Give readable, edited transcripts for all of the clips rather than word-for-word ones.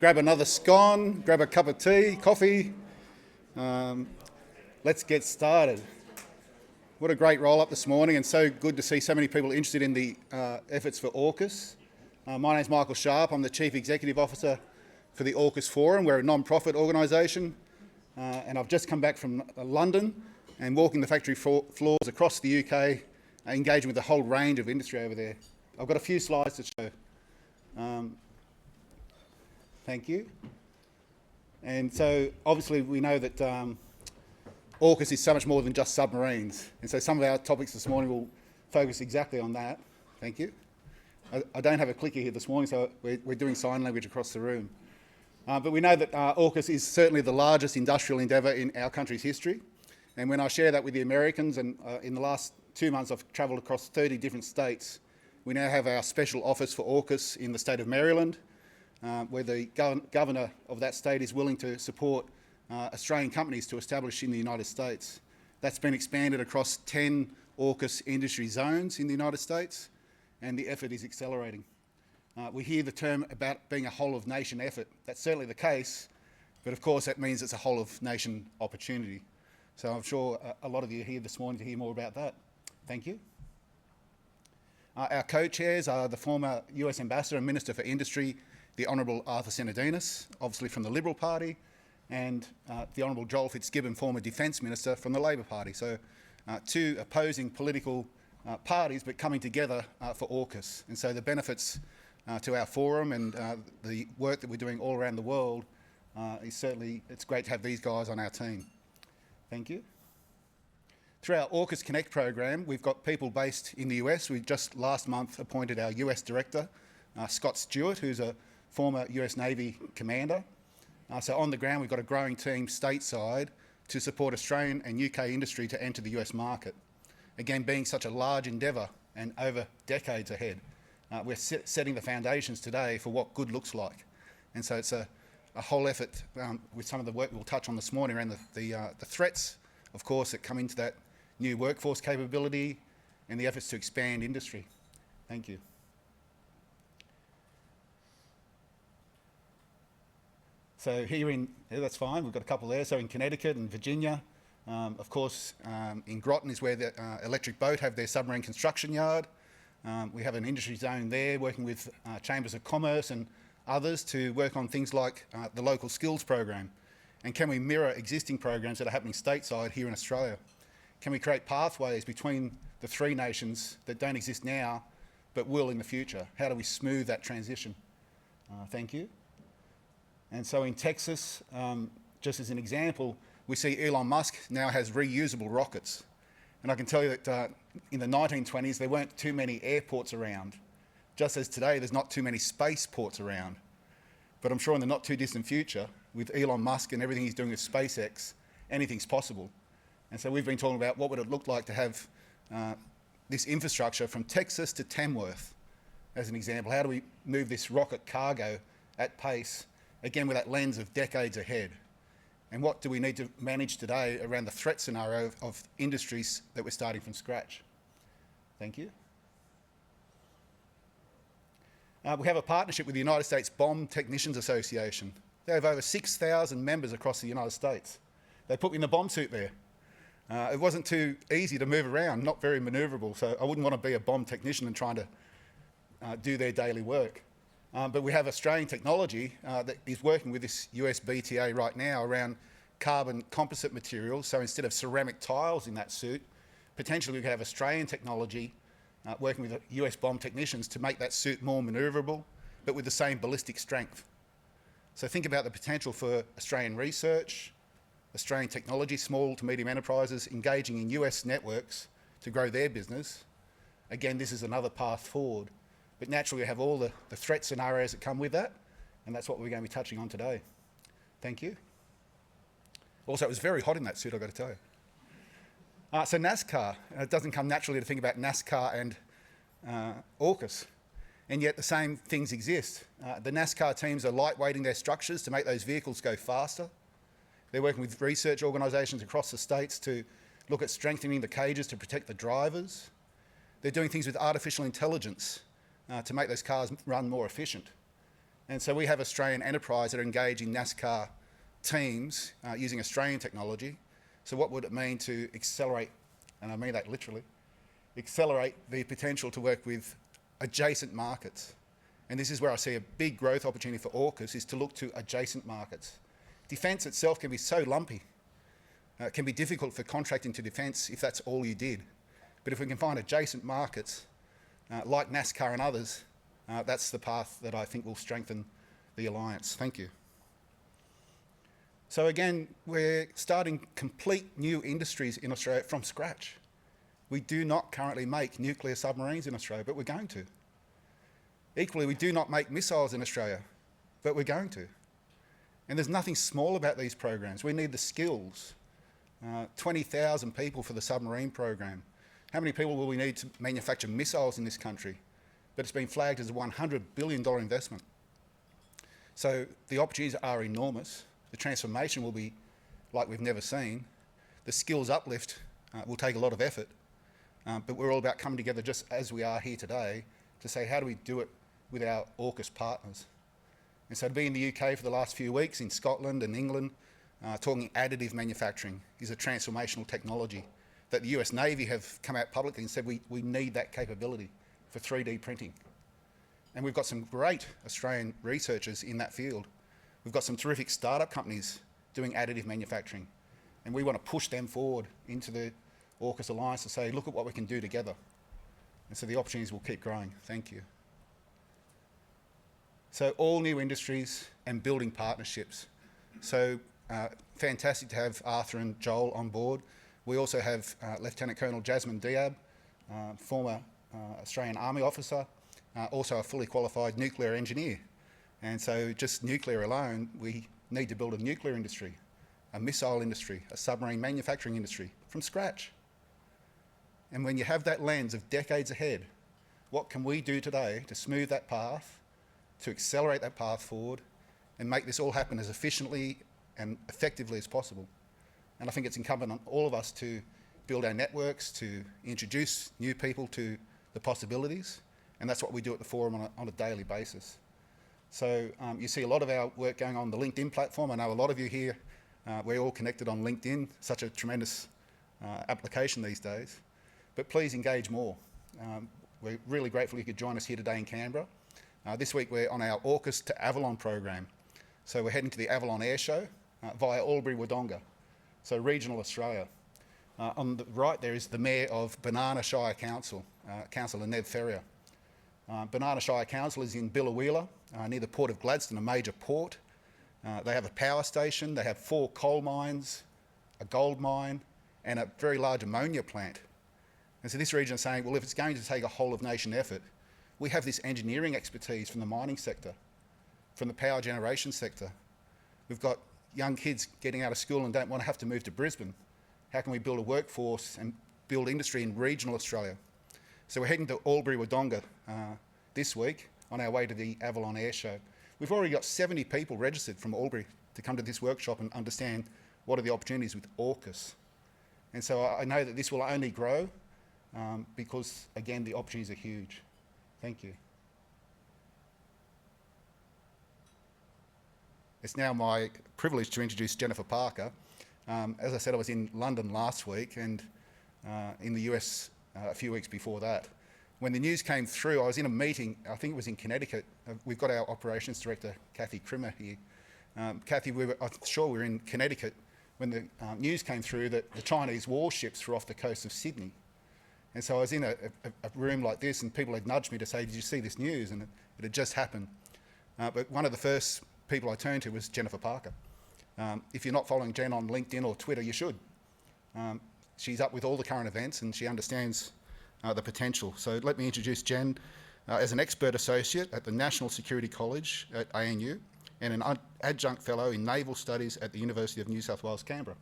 Grab another scone, grab a cup of tea, coffee. Let's get started. What a great roll-up this morning, and so good to see so many people interested in the efforts for AUKUS. My name's Michael Sharp. I'm the Chief Executive Officer for the AUKUS Forum. We're a non-profit organisation, and I've just come back from London and walking the factory floors across the UK, engaging with a whole range of industry over there. I've got a few slides to show. Thank you. And so obviously we know that AUKUS is so much more than just submarines, and so some of our topics this morning will focus exactly on that. Thank you. I don't have a clicker here this morning, so we're doing sign language across the room. But we know that AUKUS is certainly the largest industrial endeavour in our country's history, and when I share that with the Americans, and in the last 2 months I've travelled across 30 different states, we now have our special office for AUKUS in the state of Maryland, where the governor of that state is willing to support Australian companies to establish in the United States. That's been expanded across 10 AUKUS industry zones in the United States, and the effort is accelerating. We hear the term about being a whole-of-nation effort. That's certainly the case, but of course that means it's a whole-of-nation opportunity. So I'm sure a lot of you are here this morning to hear more about that. Thank you. Our co-chairs are the former US Ambassador and Minister for Industry, the Honourable Arthur Sinodinos, obviously from the Liberal Party, and the Honourable Joel Fitzgibbon, former Defence Minister from the Labor Party. So two opposing political parties, but coming together for AUKUS. And so the benefits to our forum and the work that we're doing all around the world is certainly, it's great to have these guys on our team. Thank you. Through our AUKUS Connect program, we've got people based in the US. We just last month appointed our US Director, Scott Stewart, who's a former US Navy commander. So on the ground, we've got a growing team stateside to support Australian and UK industry to enter the US market. Again, being such a large endeavour and over decades ahead, we're setting the foundations today for what good looks like. And so it's a whole effort with some of the work we'll touch on this morning around the threats, of course, that come into that new workforce capability and the efforts to expand industry. Thank you. So here that's fine, we've got a couple there. So in Connecticut and Virginia, of course, in Groton is where the Electric Boat have their submarine construction yard. We have an industry zone there working with chambers of commerce and others to work on things like the local skills program. And can we mirror existing programs that are happening stateside here in Australia? Can we create pathways between the three nations that don't exist now but will in the future? How do we smooth that transition? Thank you. And so in Texas, just as an example, we see Elon Musk now has reusable rockets. And I can tell you that in the 1920s, there weren't too many airports around, just as today there's not too many spaceports around. But I'm sure in the not too distant future, with Elon Musk and everything he's doing with SpaceX, anything's possible. And so we've been talking about what would it look like to have this infrastructure from Texas to Tamworth, as an example. How do we move this rocket cargo at pace, again with that lens of decades ahead? And what do we need to manage today around the threat scenario of industries that we're starting from scratch? Thank you. We have a partnership with the United States Bomb Technicians Association. They have over 6,000 members across the United States. They put me in the bomb suit there. It wasn't too easy to move around, not very manoeuvrable, so I wouldn't want to be a bomb technician and trying to do their daily work. But we have Australian technology that is working with this US BTA right now around carbon composite materials. So instead of ceramic tiles in that suit, potentially we could have Australian technology working with US bomb technicians to make that suit more manoeuvrable, but with the same ballistic strength. So think about the potential for Australian research, Australian technology, small to medium enterprises engaging in US networks to grow their business. Again, this is another path forward. But naturally, we have all the threat scenarios that come with that, and that's what we're going to be touching on today. Thank you. Also, it was very hot in that suit, I've got to tell you. So NASCAR, it doesn't come naturally to think about NASCAR and AUKUS, and yet the same things exist. The NASCAR teams are lightweighting their structures to make those vehicles go faster. They're working with research organisations across the states to look at strengthening the cages to protect the drivers. They're doing things with artificial intelligence to make those cars run more efficient. And so we have Australian enterprise that are engaging NASCAR teams using Australian technology. So what would it mean to accelerate, and I mean that literally, accelerate the potential to work with adjacent markets? And this is where I see a big growth opportunity for AUKUS, is to look to adjacent markets. Defence itself can be so lumpy. It can be difficult for contracting to defence if that's all you did. But if we can find adjacent markets, like NASCAR and others, that's the path that I think will strengthen the alliance. Thank you. So again, we're starting complete new industries in Australia from scratch. We do not currently make nuclear submarines in Australia, but we're going to. Equally, we do not make missiles in Australia, but we're going to. And there's nothing small about these programs. We need the skills. 20,000 people for the submarine program. How many people will we need to manufacture missiles in this country? But it's been flagged as a $100 billion investment. So the opportunities are enormous. The transformation will be like we've never seen. The skills uplift will take a lot of effort. But we're all about coming together just as we are here today to say, how do we do it with our AUKUS partners? And so to be in the UK for the last few weeks, in Scotland and England, talking additive manufacturing is a transformational technology that the US Navy have come out publicly and said we need that capability for 3D printing. And we've got some great Australian researchers in that field. We've got some terrific startup companies doing additive manufacturing. And we want to push them forward into the AUKUS Alliance to say, look at what we can do together. And so the opportunities will keep growing. Thank you. So all new industries and building partnerships. So fantastic to have Arthur and Joel on board. We also have Lieutenant Colonel Jasmine Diab, former Australian Army officer, also a fully qualified nuclear engineer. And so just nuclear alone, we need to build a nuclear industry, a missile industry, a submarine manufacturing industry from scratch. And when you have that lens of decades ahead, what can we do today to smooth that path, to accelerate that path forward, and make this all happen as efficiently and effectively as possible? And I think it's incumbent on all of us to build our networks, to introduce new people to the possibilities, and that's what we do at the forum on a daily basis. So you see a lot of our work going on the LinkedIn platform. I know a lot of you here, we're all connected on LinkedIn, such a tremendous application these days. But please engage more. We're really grateful you could join us here today in Canberra. This week we're on our AUKUS to Avalon program. So we're heading to the Avalon Air Show via Albury-Wodonga, so regional Australia. On the right there is the Mayor of Banana Shire Council, Councillor Ned Ferrier. Banana Shire Council is in Biloela, near the port of Gladstone, a major port. They have a power station, they have 4 coal mines, a gold mine, and a very large ammonia plant. And so this region is saying, well, if it's going to take a whole-of-nation effort, we have this engineering expertise from the mining sector, from the power generation sector. We've got young kids getting out of school and don't want to have to move to Brisbane. How can we build a workforce and build industry in regional Australia? So we're heading to Albury-Wodonga this week on our way to the Avalon Air Show. We've already got 70 people registered from Albury to come to this workshop and understand what are the opportunities with AUKUS. And so I know that this will only grow because, again, the opportunities are huge. Thank you. It's now my privilege to introduce Jennifer Parker. As I said, I was in London last week and in the US a few weeks before that. When the news came through, I was in a meeting, I think it was in Connecticut. We've got our operations director, Kathy Krimmer, here. Kathy, I'm sure we were in Connecticut when the news came through that the Chinese warships were off the coast of Sydney. And so I was in a room like this and people had nudged me to say, did you see this news? And it had just happened. But one of the first people I turned to was Jennifer Parker. If you're not following Jen on LinkedIn or Twitter, you should. She's up with all the current events and she understands the potential. So let me introduce Jen as an expert associate at the National Security College at ANU and an adjunct fellow in Naval Studies at the University of New South Wales, Canberra.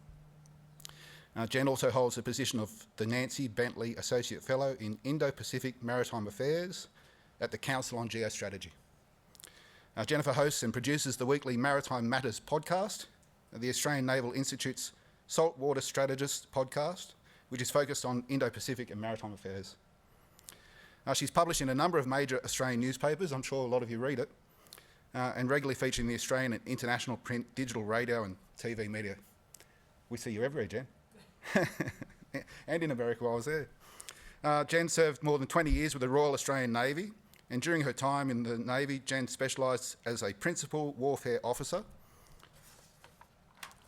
Jen also holds the position of the Nancy Bentley Associate Fellow in Indo-Pacific Maritime Affairs at the Council on Geostrategy. Jennifer hosts and produces the weekly Maritime Matters podcast, the Australian Naval Institute's Saltwater Strategist podcast, which is focused on Indo-Pacific and maritime affairs. She's published in a number of major Australian newspapers. I'm sure a lot of you read it. and regularly featuring the Australian and international print, digital, radio and TV media. We see you everywhere, Jen. And in America while I was there. Jen served more than 20 years with the Royal Australian Navy, and during her time in the Navy, Jen specialised as a principal warfare officer,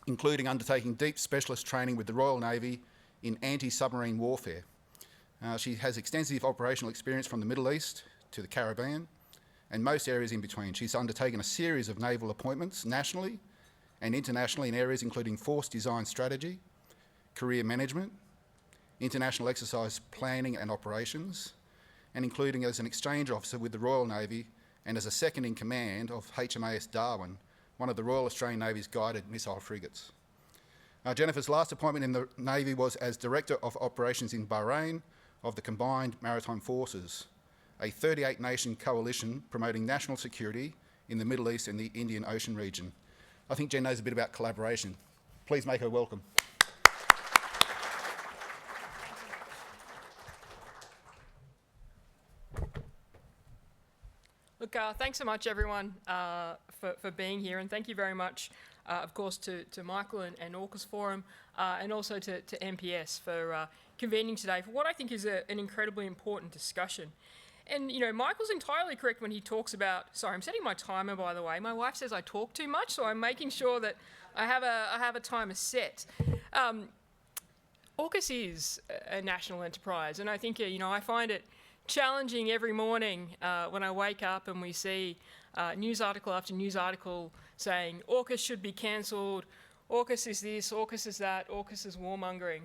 including undertaking deep specialist training with the Royal Navy in anti-submarine warfare. She has extensive operational experience from the Middle East to the Caribbean and most areas in between. She's undertaken a series of naval appointments nationally and internationally in areas including force design strategy, career management, international exercise planning and operations, and including as an exchange officer with the Royal Navy and as a second in command of HMAS Darwin, one of the Royal Australian Navy's guided missile frigates. Jennifer's last appointment in the Navy was as Director of Operations in Bahrain of the Combined Maritime Forces, a 38-nation coalition promoting national security in the Middle East and the Indian Ocean region. I think Jen knows a bit about collaboration. Please make her welcome. Look, thanks so much, everyone, for being here, and thank you very much, of course, to Michael and AUKUS Forum, and also to MPS for convening today for what I think is an incredibly important discussion. And, you know, Michael's entirely correct when he talks about, sorry, I'm setting my timer, by the way. My wife says I talk too much, so I'm making sure that I have a timer set. AUKUS is a national enterprise, and I think, you know, I find it challenging every morning when I wake up and we see news article after news article saying AUKUS should be cancelled, AUKUS is this, AUKUS is that, AUKUS is warmongering.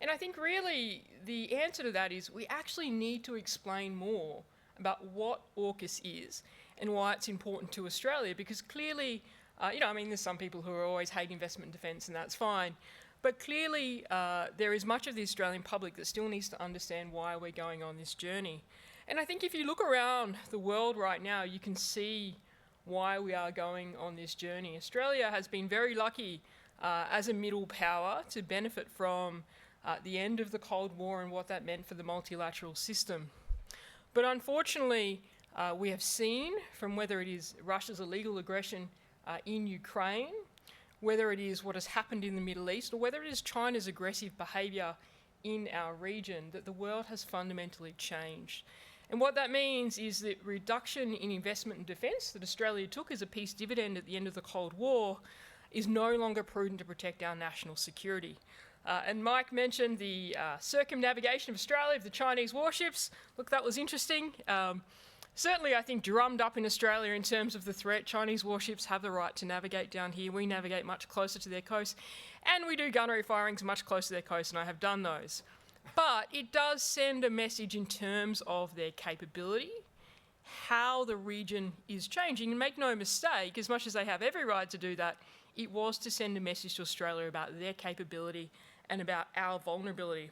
And I think really the answer to that is we actually need to explain more about what AUKUS is and why it's important to Australia, because clearly, you know, I mean, there's some people who are always hate investment in defence, and that's fine. But clearly, there is much of the Australian public that still needs to understand why we're going on this journey. And I think if you look around the world right now, you can see why we are going on this journey. Australia has been very lucky as a middle power to benefit from the end of the Cold War and what that meant for the multilateral system. But unfortunately, we have seen, from whether it is Russia's illegal aggression in Ukraine, whether it is what has happened in the Middle East, or whether it is China's aggressive behaviour in our region, that the world has fundamentally changed. And what that means is that reduction in investment in defence that Australia took as a peace dividend at the end of the Cold War is no longer prudent to protect our national security. And Mike mentioned the circumnavigation of Australia of the Chinese warships. Look, that was interesting. Certainly, I think, drummed up in Australia in terms of the threat. Chinese warships have the right to navigate down here. We navigate much closer to their coast, and we do gunnery firings much closer to their coast, and I have done those. But it does send a message in terms of their capability, how the region is changing. And make no mistake, as much as they have every right to do that, it was to send a message to Australia about their capability and about our vulnerability.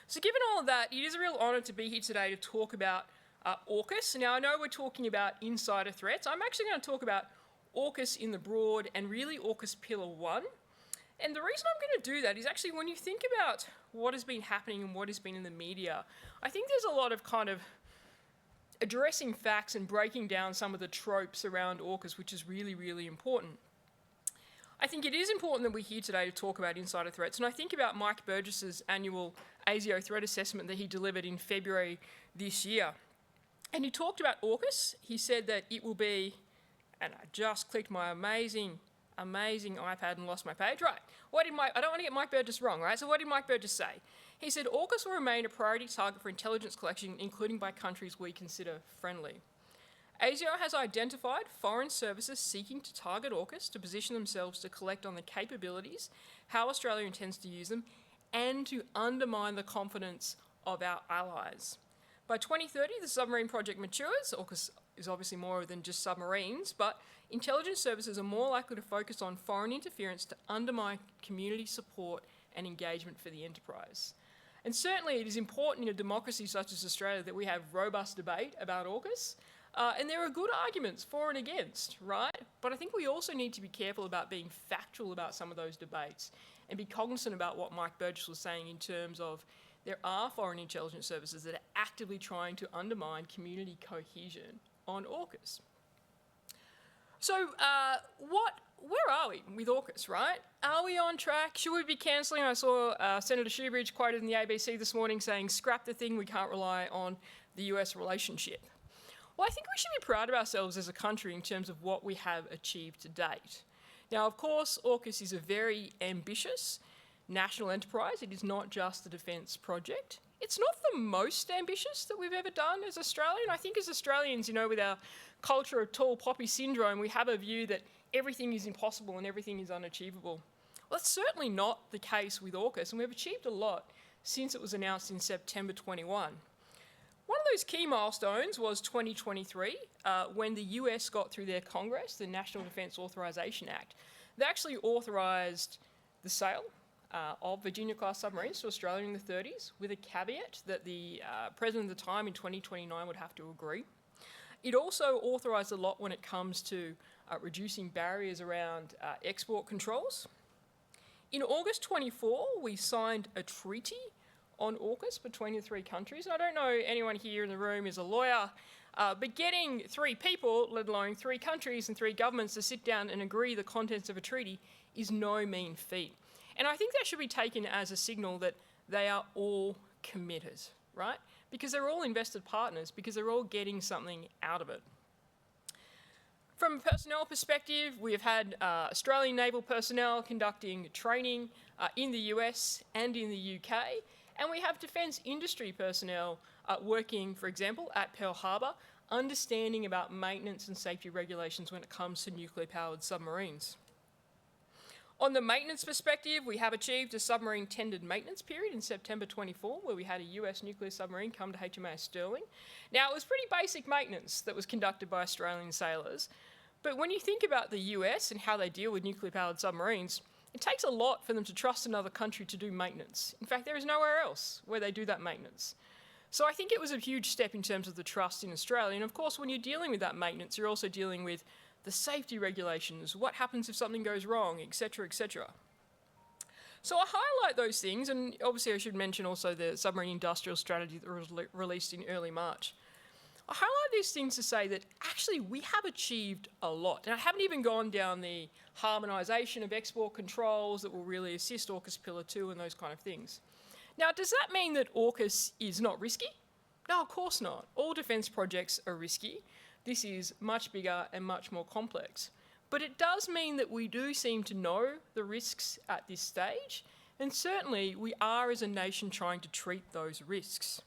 So given all of that, it is a real honour to be here today to talk about AUKUS. Now, I know we're talking about insider threats. I'm actually going to talk about AUKUS in the broad and really AUKUS Pillar 1. And the reason I'm going to do that is actually when you think about what has been happening and what has been in the media, I think there's a lot of kind of addressing facts and breaking down some of the tropes around AUKUS, which is really, really important. I think it is important that we're here today to talk about insider threats, and I think about Mike Burgess's annual ASIO Threat Assessment that he delivered in February this year. And he talked about AUKUS. He said that it will be, and I just clicked my amazing iPad and lost my page. Right, I don't want to get Mike Burgess wrong, right? So what did Mike Burgess say? He said, AUKUS will remain a priority target for intelligence collection, including by countries we consider friendly. ASIO has identified foreign services seeking to target AUKUS to position themselves to collect on the capabilities, how Australia intends to use them, and to undermine the confidence of our allies. By 2030, the submarine project matures. AUKUS is obviously more than just submarines, but intelligence services are more likely to focus on foreign interference to undermine community support and engagement for the enterprise. And certainly it is important in a democracy such as Australia that we have robust debate about AUKUS. And there are good arguments for and against, right? But I think we also need to be careful about being factual about some of those debates and be cognizant about what Mike Burgess was saying in terms of there are foreign intelligence services that are actively trying to undermine community cohesion on AUKUS. So where are we with AUKUS, right? Are we on track? Should we be cancelling? I saw Senator Shoebridge quoted in the ABC this morning saying, scrap the thing, we can't rely on the US relationship. Well, I think we should be proud of ourselves as a country in terms of what we have achieved to date. Now, of course, AUKUS is a very ambitious national enterprise. It is not just a defence project. It's not the most ambitious that we've ever done as Australia. And I think as Australians, you know, with our culture of tall poppy syndrome, we have a view that everything is impossible and everything is unachievable. Well, that's certainly not the case with AUKUS, and we've achieved a lot since it was announced in September 21. One of those key milestones was 2023, when the US got through their Congress, the National Defence Authorization Act. They actually authorised the sale of Virginia-class submarines to Australia in the 30s, with a caveat that the President at the time in 2029 would have to agree. It also authorised a lot when it comes to reducing barriers around export controls. In August 24, we signed a treaty on AUKUS between the three countries. And I don't know anyone here in the room is a lawyer, but getting three people, let alone three countries and three governments, to sit down and agree the contents of a treaty is no mean feat. And I think that should be taken as a signal that they are all committed, right? Because they're all invested partners, because they're all getting something out of it. From a personnel perspective, we have had Australian naval personnel conducting training in the US and in the UK, and we have defence industry personnel working, for example, at Pearl Harbor, understanding about maintenance and safety regulations when it comes to nuclear-powered submarines. On the maintenance perspective, we have achieved a submarine tendered maintenance period in September 24, where we had a US nuclear submarine come to HMAS Stirling. Now, it was pretty basic maintenance that was conducted by Australian sailors, but when you think about the US and how they deal with nuclear-powered submarines, it takes a lot for them to trust another country to do maintenance. In fact, there is nowhere else where they do that maintenance. So I think it was a huge step in terms of the trust in Australia. And of course, when you're dealing with that maintenance, you're also dealing with the safety regulations, what happens if something goes wrong, etc., etc. So I highlight those things, and obviously I should mention also the submarine industrial strategy that was released in early March. I highlight these things to say that actually we have achieved a lot. And I haven't even gone down the harmonisation of export controls that will really assist AUKUS Pillar 2 and those kind of things. Now, does that mean that AUKUS is not risky? No, of course not. All defence projects are risky. This is much bigger and much more complex. But it does mean that we do seem to know the risks at this stage, and certainly we are as a nation trying to treat those risks.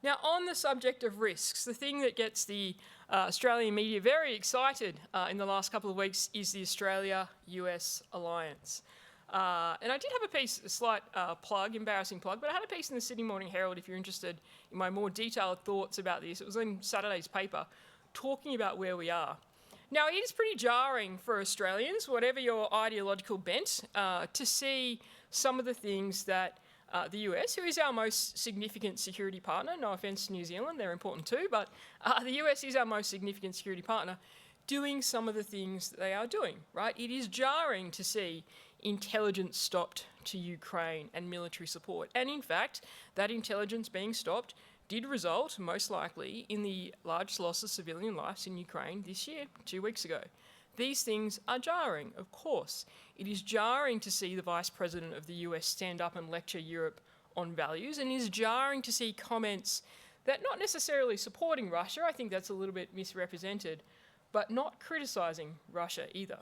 Now, on the subject of risks, the thing that gets the Australian media very excited in the last couple of weeks is the Australia-US alliance. And I did have a piece, a slight plug, embarrassing plug, but I had a piece in the Sydney Morning Herald, if you're interested in my more detailed thoughts about this. It was in Saturday's paper, talking about where we are. Now, it is pretty jarring for Australians, whatever your ideological bent, to see some of the things that the US, who is our most significant security partner, no offence to New Zealand, they're important too, but the US is our most significant security partner, doing some of the things that they are doing, right? It is jarring to see intelligence stopped to Ukraine and military support. And in fact, that intelligence being stopped did result, most likely, in the largest loss of civilian lives in Ukraine this year, 2 weeks ago. These things are jarring, of course. It is jarring to see the Vice President of the US stand up and lecture Europe on values, and it is jarring to see comments that not necessarily supporting Russia, I think that's a little bit misrepresented, but not criticising Russia either.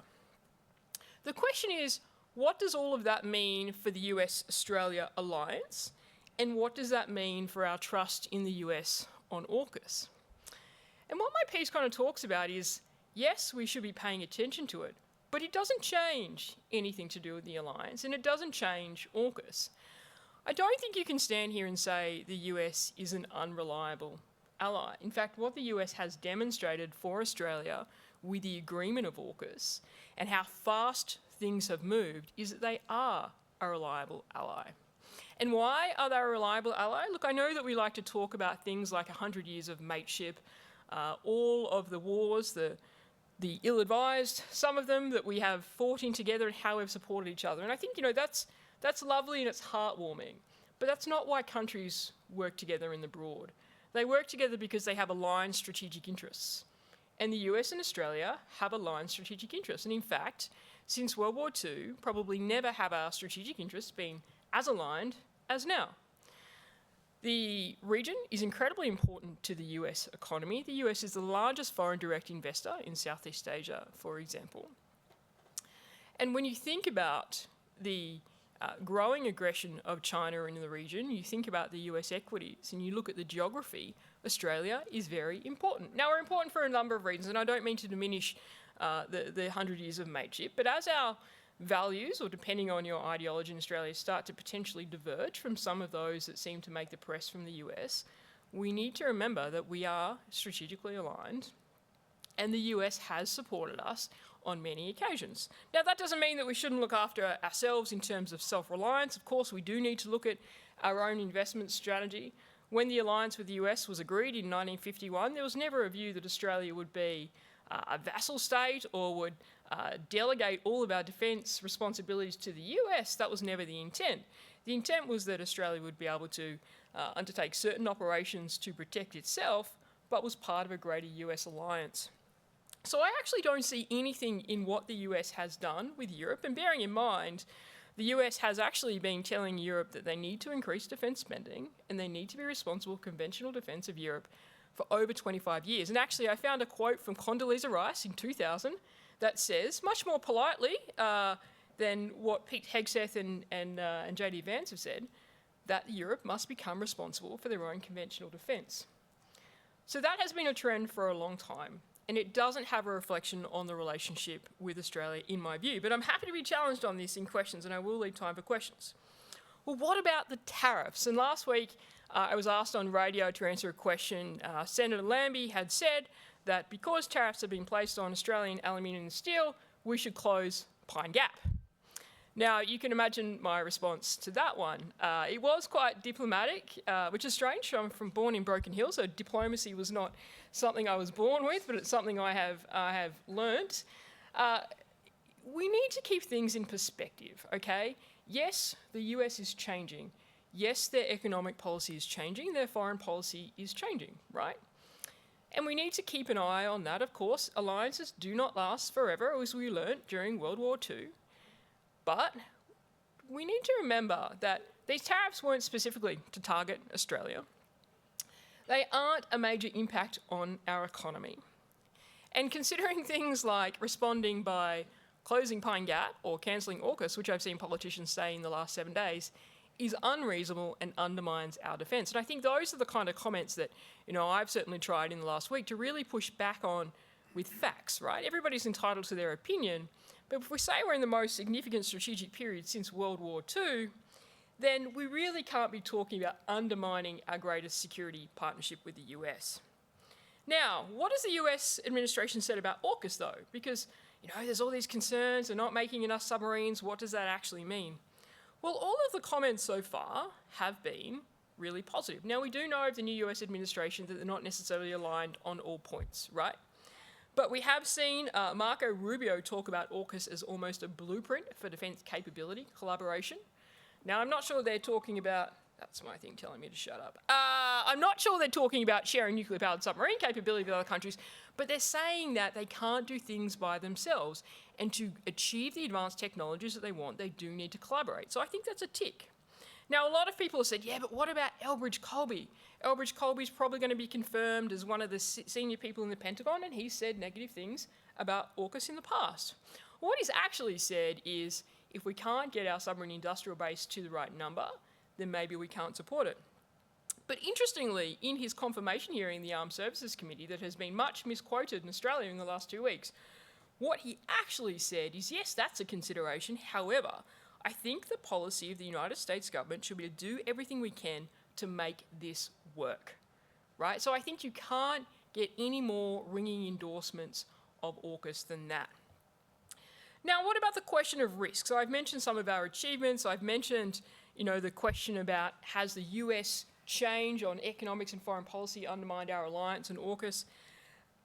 The question is, what does all of that mean for the US-Australia alliance? And what does that mean for our trust in the US on AUKUS? And what my piece kind of talks about is, yes, we should be paying attention to it, but it doesn't change anything to do with the alliance, and it doesn't change AUKUS. I don't think you can stand here and say the US is an unreliable ally. In fact, what the US has demonstrated for Australia with the agreement of AUKUS and how fast things have moved is that they are a reliable ally. And why are they a reliable ally? Look, I know that we like to talk about things like 100 years of mateship, all of the wars, the ill-advised, some of them that we have fought in together and how we've supported each other. And I think, you know, that's lovely and it's heartwarming. But that's not why countries work together in the broad. They work together because they have aligned strategic interests. and the US and Australia have aligned strategic interests. And in fact, since World War II, probably never have our strategic interests been as aligned as now. The region is incredibly important to the US economy. The US is the largest foreign direct investor in Southeast Asia, for example. And when you think about the growing aggression of China in the region, you think about the US equities and you look at the geography, Australia is very important. Now, we're important for a number of reasons, and I don't mean to diminish the 100 years of mateship, but as our values, or depending on your ideology in Australia, start to potentially diverge from some of those that seem to make the press from the US, we need to remember that we are strategically aligned, and the US has supported us on many occasions. Now, that doesn't mean that we shouldn't look after ourselves in terms of self-reliance. Of course, we do need to look at our own investment strategy. When the alliance with the US was agreed in 1951, there was never a view that Australia would be a vassal state or would delegate all of our defence responsibilities to the US. That was never the intent. The intent was that Australia would be able to undertake certain operations to protect itself, but was part of a greater US alliance. So I actually don't see anything in what the US has done with Europe, and bearing in mind, the US has actually been telling Europe that they need to increase defence spending and they need to be responsible for conventional defence of Europe for over 25 years. And actually, I found a quote from Condoleezza Rice in 2000 that says, much more politely than what Pete Hegseth and J.D. Vance have said, that Europe must become responsible for their own conventional defence. So that has been a trend for a long time, and it doesn't have a reflection on the relationship with Australia, in my view. But I'm happy to be challenged on this in questions, and I will leave time for questions. Well, what about the tariffs? And last week, I was asked on radio to answer a question. Senator Lambie had said that because tariffs have been placed on Australian aluminium and steel, we should close Pine Gap. Now, you can imagine my response to that one. It was quite diplomatic, which is strange. I'm born in Broken Hill, so diplomacy was not something I was born with, but it's something I have learnt. We need to keep things in perspective, okay? Yes, the US is changing. Yes, their economic policy is changing. Their foreign policy is changing, right? And we need to keep an eye on that, of course. Alliances do not last forever, as we learnt during World War II. But we need to remember that these tariffs weren't specifically to target Australia. They aren't a major impact on our economy. And considering things like responding by closing Pine Gap or cancelling AUKUS, which I've seen politicians say in the last 7 days, is unreasonable and undermines our defence. And I think those are the kind of comments that, I've certainly tried in the last week to really push back on with facts, right? Everybody's entitled to their opinion, but if we say we're in the most significant strategic period since World War II, then we really can't be talking about undermining our greatest security partnership with the US. Now, what has the US administration said about AUKUS though? Because, there's all these concerns, they're not making enough submarines, what does that actually mean? Well, all of the comments so far have been really positive. Now, we do know of the new US administration that they're not necessarily aligned on all points, right? But we have seen Marco Rubio talk about AUKUS as almost a blueprint for defence capability collaboration. Now, I'm not sure they're talking about... That's my thing telling me to shut up. I'm not sure they're talking about sharing nuclear-powered submarine capability with other countries, but they're saying that they can't do things by themselves. And to achieve the advanced technologies that they want, they do need to collaborate. So I think that's a tick. Now, a lot of people have said, yeah, but what about Elbridge Colby? Elbridge Colby's probably going to be confirmed as one of the senior people in the Pentagon, and he's said negative things about AUKUS in the past. What he's actually said is, if we can't get our submarine industrial base to the right number, then maybe we can't support it. But interestingly, in his confirmation hearing in the Armed Services Committee that has been much misquoted in Australia in the last 2 weeks, what he actually said is, yes, that's a consideration. However, I think the policy of the United States government should be to do everything we can to make this work, right? So I think you can't get any more ringing endorsements of AUKUS than that. Now, what about the question of risk? So I've mentioned some of our achievements. I've mentioned, the question about has the US change on economics and foreign policy undermined our alliance and AUKUS?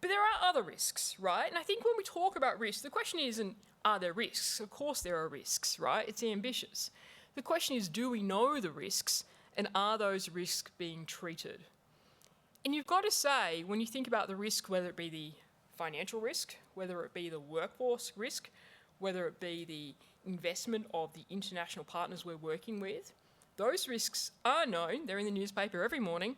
But there are other risks, right? And I think when we talk about risks, the question isn't, are there risks? Of course there are risks, right? It's ambitious. The question is, do we know the risks, and are those risks being treated? And you've got to say, when you think about the risk, whether it be the financial risk, whether it be the workforce risk, whether it be the investment of the international partners we're working with. Those risks are known, they're in the newspaper every morning,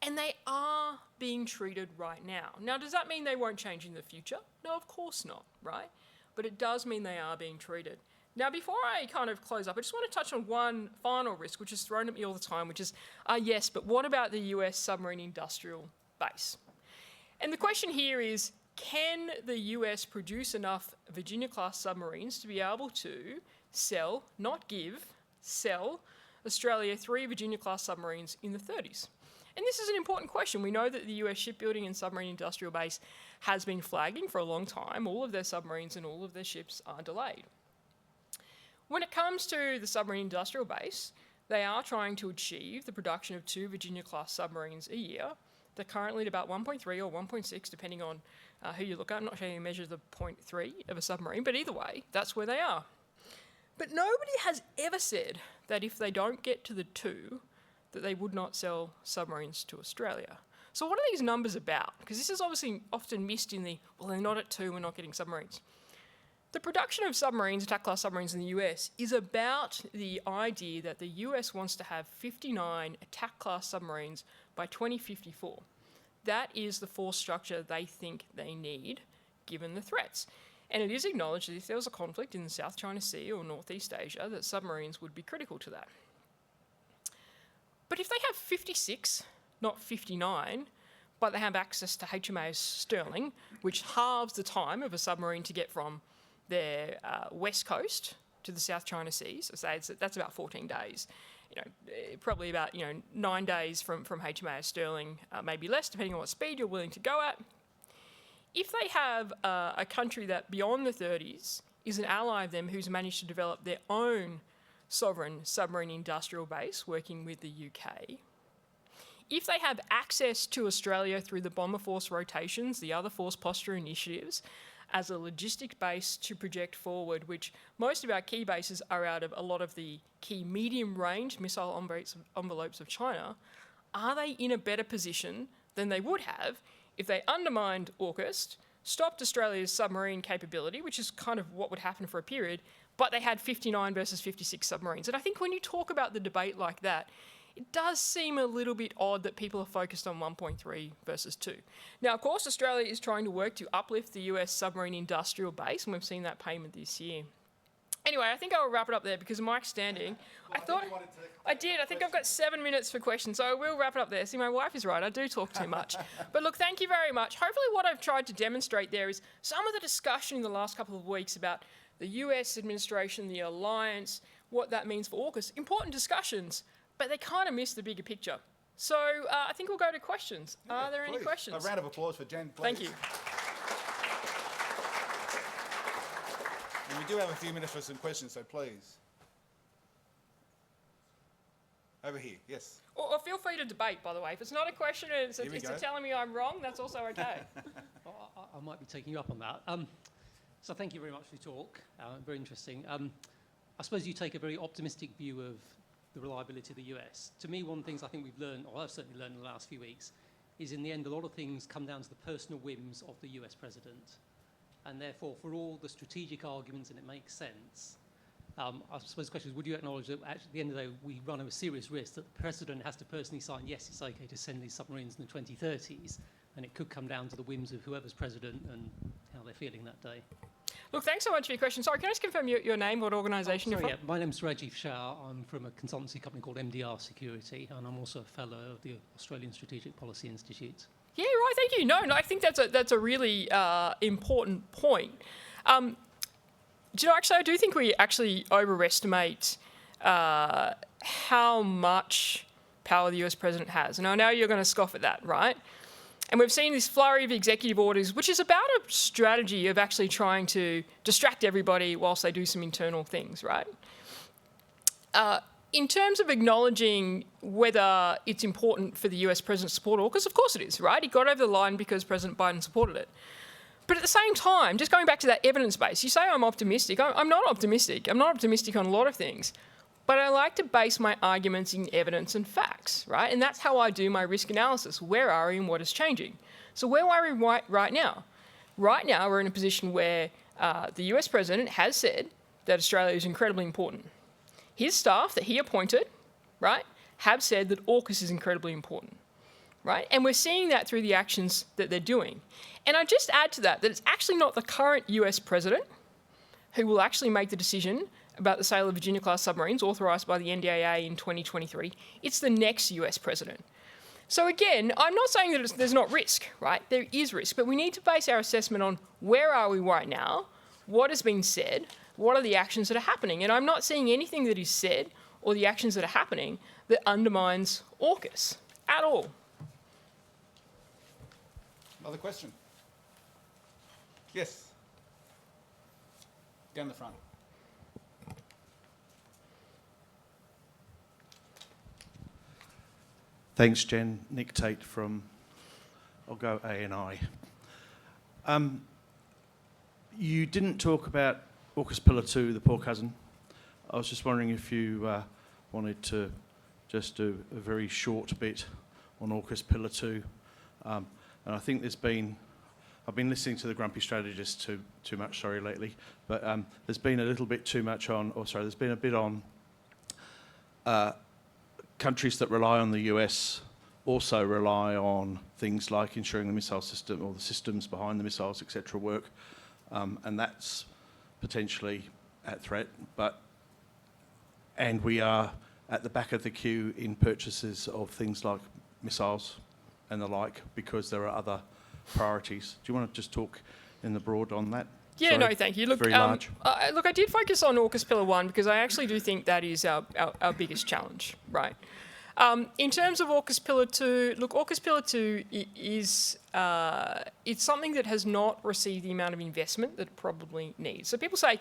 and they are being treated right now. Now, does that mean they won't change in the future? No, of course not, right? But it does mean they are being treated. Now, before I kind of close up, I just want to touch on one final risk, which is thrown at me all the time, which is, yes, but what about the US submarine industrial base? And the question here is, can the US produce enough Virginia-class submarines to be able to sell, not give, sell Australia 3 Virginia-class submarines in the 30s? And this is an important question. We know that the US shipbuilding and submarine industrial base has been flagging for a long time. All of their submarines and all of their ships are delayed. When it comes to the submarine industrial base, they are trying to achieve the production of 2 Virginia-class submarines a year. They're currently at about 1.3 or 1.6, depending on who you look at. I'm not sure you measure the 0.3 of a submarine, but either way, that's where they are. But nobody has ever said that if they don't get to the 2, that they would not sell submarines to Australia. So what are these numbers about? Because this is obviously often missed in the, well, they're not at 2, we're not getting submarines. The production of submarines, attack-class submarines in the US, is about the idea that the US wants to have 59 attack-class submarines by 2054. That is the force structure they think they need, given the threats. And it is acknowledged that if there was a conflict in the South China Sea or Northeast Asia, that submarines would be critical to that. But if they have 56, not 59, but they have access to HMAS Sterling, which halves the time of a submarine to get from their west coast to the South China Sea, so say that's about 14 days. Probably about 9 days from HMAS Sterling, maybe less, depending on what speed you're willing to go at. If they have a country that beyond the 30s is an ally of them who's managed to develop their own sovereign submarine industrial base working with the UK, if they have access to Australia through the bomber force rotations, the other force posture initiatives, as a logistic base to project forward, which most of our key bases are out of a lot of the key medium-range missile envelopes of China, are they in a better position than they would have if they undermined AUKUS, stopped Australia's submarine capability, which is kind of what would happen for a period, but they had 59 versus 56 submarines? And I think when you talk about the debate like that, it does seem a little bit odd that people are focused on 1.3 versus 2. Now, of course, Australia is trying to work to uplift the US submarine industrial base, and we've seen that payment this year. Anyway, I think I'll wrap it up there because Mike's standing. Well, I think I've got 7 minutes for questions, so I will wrap it up there. See, my wife is right, I do talk too much. But look, thank you very much. Hopefully what I've tried to demonstrate there is some of the discussion in the last couple of weeks about the US administration, the alliance, what that means for AUKUS. Important discussions, but they kind of miss the bigger picture. So I think we'll go to questions. Are there any questions? A round of applause for Jen, please. Thank you. And we do have a few minutes for some questions, so please. Over here, yes. Or feel free to debate, by the way. If it's not a question and it's telling me I'm wrong, that's also okay. I might be taking you up on that. So thank you very much for your talk. Very interesting. I suppose you take a very optimistic view of the reliability of the US. To me, one of the things I think we've learned, or I've certainly learned in the last few weeks, is in the end a lot of things come down to the personal whims of the US president. And therefore, for all the strategic arguments, and it makes sense, I suppose the question is, would you acknowledge that actually at the end of the day, we run a serious risk that the president has to personally sign, yes, it's okay to send these submarines in the 2030s, and it could come down to the whims of whoever's president and how they're feeling that day. Look, thanks so much for your question. Sorry, can I just confirm your name, what organisation you're from? Yeah, my name's Rajiv Shah. I'm from a consultancy company called MDR Security, and I'm also a fellow of the Australian Strategic Policy Institute. Yeah, right, thank you. No, I think that's a really important point. Actually, I do think we actually overestimate how much power the US president has. And I know you're going to scoff at that, right? And we've seen this flurry of executive orders, which is about a strategy of actually trying to distract everybody whilst they do some internal things, right? In terms of acknowledging whether it's important for the US president to support AUKUS, of course it is, right? He got over the line because President Biden supported it. But at the same time, just going back to that evidence base, you say I'm optimistic. I'm not optimistic. I'm not optimistic on a lot of things. But I like to base my arguments in evidence and facts, right? And that's how I do my risk analysis. Where are we and what is changing? So where are we right now? Right now, we're in a position where the US president has said that Australia is incredibly important. His staff that he appointed, right, have said that AUKUS is incredibly important, right? And we're seeing that through the actions that they're doing. And I just add to that it's actually not the current US president who will actually make the decision about the sale of Virginia-class submarines authorised by the NDAA in 2023. It's the next US president. So again, I'm not saying that there's not risk, right? There is risk, but we need to base our assessment on where are we right now, what has been said, what are the actions that are happening. And I'm not seeing anything that is said or the actions that are happening that undermines AUKUS at all. Another question? Yes. Down the front. Thanks, Jen. Nick Tate from, I'll go ANI. You didn't talk about AUKUS Pillar 2, the poor cousin. I was just wondering if you wanted to just do a very short bit on AUKUS Pillar 2. And I think I've been listening to the grumpy strategist too much, sorry, lately, but there's been a little bit too much on, there's been a bit on countries that rely on the US also rely on things like ensuring the missile system or the systems behind the missiles, etc. work, and that's potentially at threat. And we are at the back of the queue in purchases of things like missiles and the like because there are other priorities. Do you want to just talk in the broad on that? Yeah, Sorry, no, thank you. Look, very large. Look, I did focus on AUKUS Pillar 1 because I actually do think that is our biggest challenge, right? In terms of AUKUS Pillar 2, look, AUKUS Pillar 2 is it's something that has not received the amount of investment that it probably needs. So people say,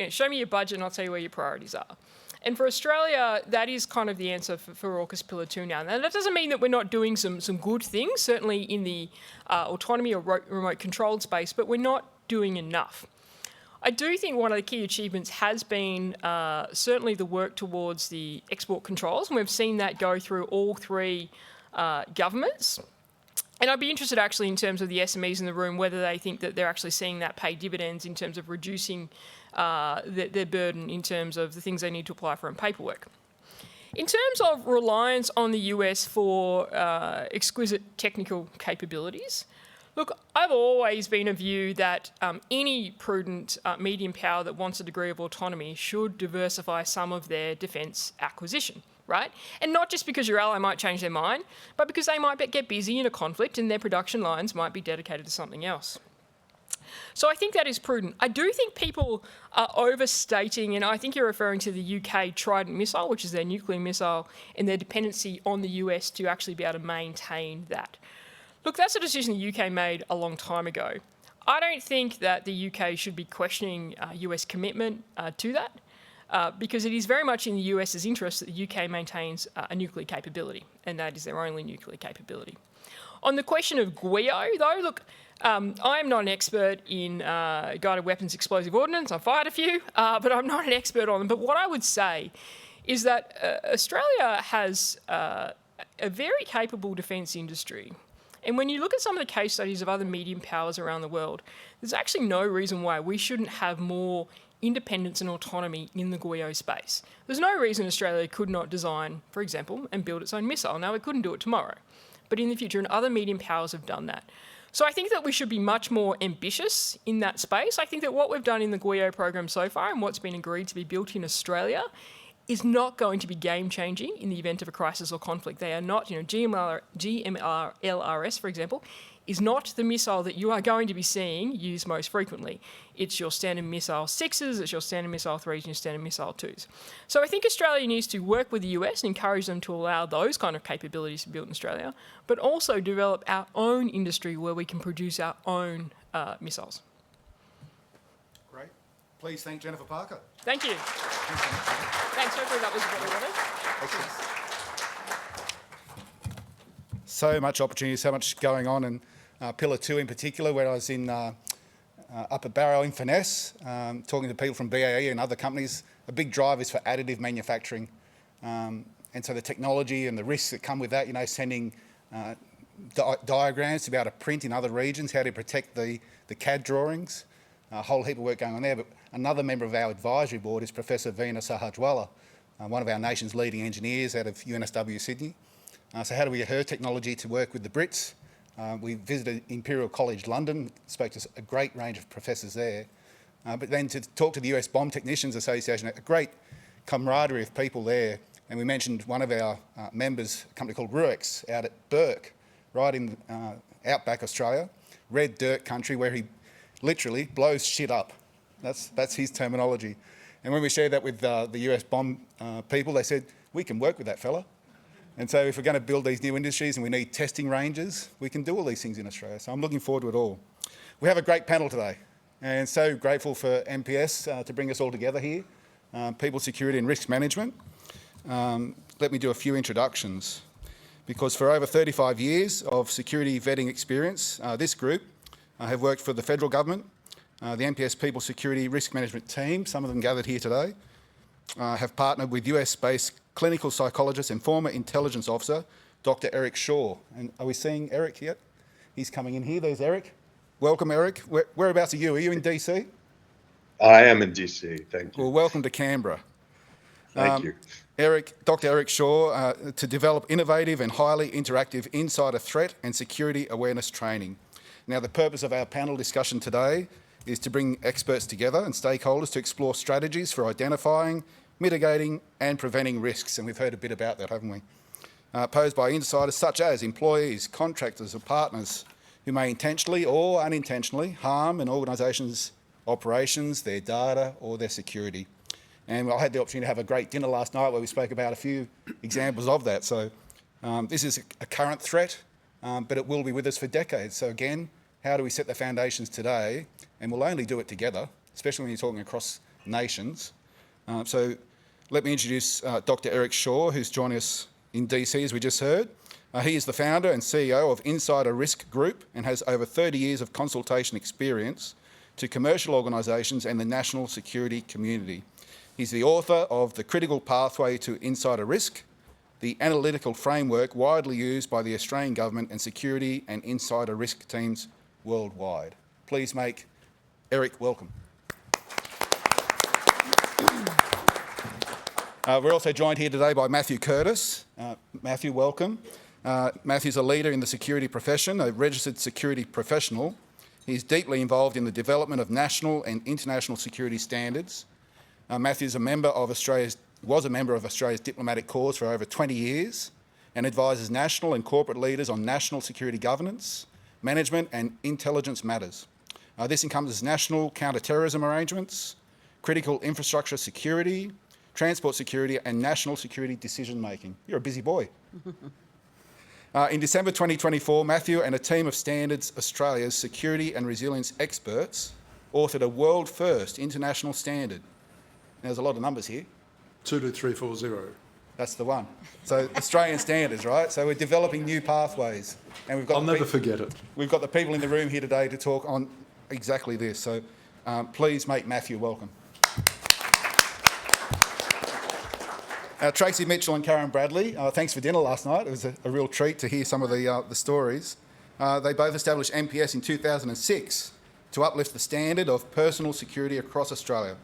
show me your budget and I'll tell you where your priorities are. And for Australia, that is kind of the answer for AUKUS Pillar 2 now. Now, that doesn't mean that we're not doing some good things, certainly in the autonomy or remote controlled space, but we're not doing enough. I do think one of the key achievements has been certainly the work towards the export controls, and we've seen that go through all three governments. And I'd be interested actually in terms of the SMEs in the room, whether they think that they're actually seeing that pay dividends in terms of reducing their burden in terms of the things they need to apply for in paperwork. In terms of reliance on the US for exquisite technical capabilities, look, I've always been of view that any prudent medium power that wants a degree of autonomy should diversify some of their defence acquisition, right? And not just because your ally might change their mind, but because they might get busy in a conflict and their production lines might be dedicated to something else. So I think that is prudent. I do think people are overstating, and I think you're referring to the UK Trident missile, which is their nuclear missile, and their dependency on the US to actually be able to maintain that. Look, that's a decision the UK made a long time ago. I don't think that the UK should be questioning US commitment to that, because it is very much in the US's interest that the UK maintains a nuclear capability, and that is their only nuclear capability. On the question of GWEO, though, look, I'm not an expert in guided weapons explosive ordnance. I've fired a few, but I'm not an expert on them. But what I would say is that Australia has a very capable defence industry. And when you look at some of the case studies of other medium powers around the world, there's actually no reason why we shouldn't have more independence and autonomy in the GWEO space. There's no reason Australia could not design, for example, and build its own missile. Now, it couldn't do it tomorrow, but in the future, and other medium powers have done that. So I think that we should be much more ambitious in that space. I think that what we've done in the GWEO program so far and what's been agreed to be built in Australia is not going to be game-changing in the event of a crisis or conflict. They are not, GMLRS, for example, is not the missile that you are going to be seeing used most frequently. It's your standard missile 6s, it's your standard missile 3s, and your standard missile 2s. So I think Australia needs to work with the US and encourage them to allow those kind of capabilities to be built in Australia, but also develop our own industry where we can produce our own missiles. Great. Please thank Jennifer Parker. Thank you. Thanks, hopefully that was what we wanted. So much opportunity, so much going on, and Pillar 2 in particular, where I was in Upper Barrow in Finesse, talking to people from BAE and other companies. A big drive is for additive manufacturing. And so the technology and the risks that come with that, sending diagrams to be able to print in other regions, how to protect the CAD drawings. A whole heap of work going on there. But another member of our advisory board is Professor Veena Sahajwala, one of our nation's leading engineers out of UNSW Sydney. So how do we get her technology to work with the Brits? We visited Imperial College London, spoke to a great range of professors there. But then to talk to the US Bomb Technicians Association, a great camaraderie of people there. And we mentioned one of our members, a company called Ruex, out at Burke, right in outback Australia, red dirt country where he literally blows shit up. That's his terminology. And when we shared that with the US bomb people, they said, we can work with that fella. And so if we're going to build these new industries and we need testing ranges, we can do all these things in Australia. So I'm looking forward to it all. We have a great panel today, and so grateful for MPS to bring us all together here. People Security and Risk Management. Let me do a few introductions. Because for over 35 years of security vetting experience, this group have worked for the federal government, the MPS People Security Risk Management team, some of them gathered here today, have partnered with US-based clinical psychologist and former intelligence officer, Dr. Eric Shaw. And are we seeing Eric yet? He's coming in here. There's Eric. Welcome, Eric. Whereabouts are you? Are you in DC? I am in DC, thank you. Well, welcome to Canberra. Thank you. Dr. Eric Shaw, to develop innovative and highly interactive insider threat and security awareness training. Now, the purpose of our panel discussion today is to bring experts together and stakeholders to explore strategies for identifying, mitigating and preventing risks, and we've heard a bit about that, haven't we? Posed by insiders such as employees, contractors or partners who may intentionally or unintentionally harm an organisation's operations, their data or their security. And I had the opportunity to have a great dinner last night where we spoke about a few examples of that. So this is a current threat, but it will be with us for decades. So again, how do we set the foundations today? And we'll only do it together, especially when you're talking across nations. So let me introduce Dr. Eric Shaw, who's joining us in DC, as we just heard. He is the founder and CEO of Insider Risk Group and has over 30 years of consultation experience to commercial organisations and the national security community. He's the author of The Critical Pathway to Insider Risk, the analytical framework widely used by the Australian government and security and insider risk teams worldwide. Please make Eric welcome. We're also joined here today by Matthew Curtis. Matthew, welcome. Matthew's a leader in the security profession, a registered security professional. He's deeply involved in the development of national and international security standards. Matthew's was a member of Australia's diplomatic corps for over 20 years and advises national and corporate leaders on national security governance, management and intelligence matters. This encompasses national counter-terrorism arrangements, critical infrastructure security, transport security and national security decision-making. You're a busy boy. In December 2024, Matthew and a team of Standards Australia's security and resilience experts authored a world-first international standard. There's a lot of numbers here. 22340. That's the one. So Australian standards, right? So we're developing new pathways. And we've got I'll never forget it. We've got the people in the room here today to talk on exactly this. So please make Matthew welcome. Tracy Mitchell and Karen Bradley, thanks for dinner last night. It was a real treat to hear some of the stories. They both established MPS in 2006 to uplift the standard of personal security across Australia.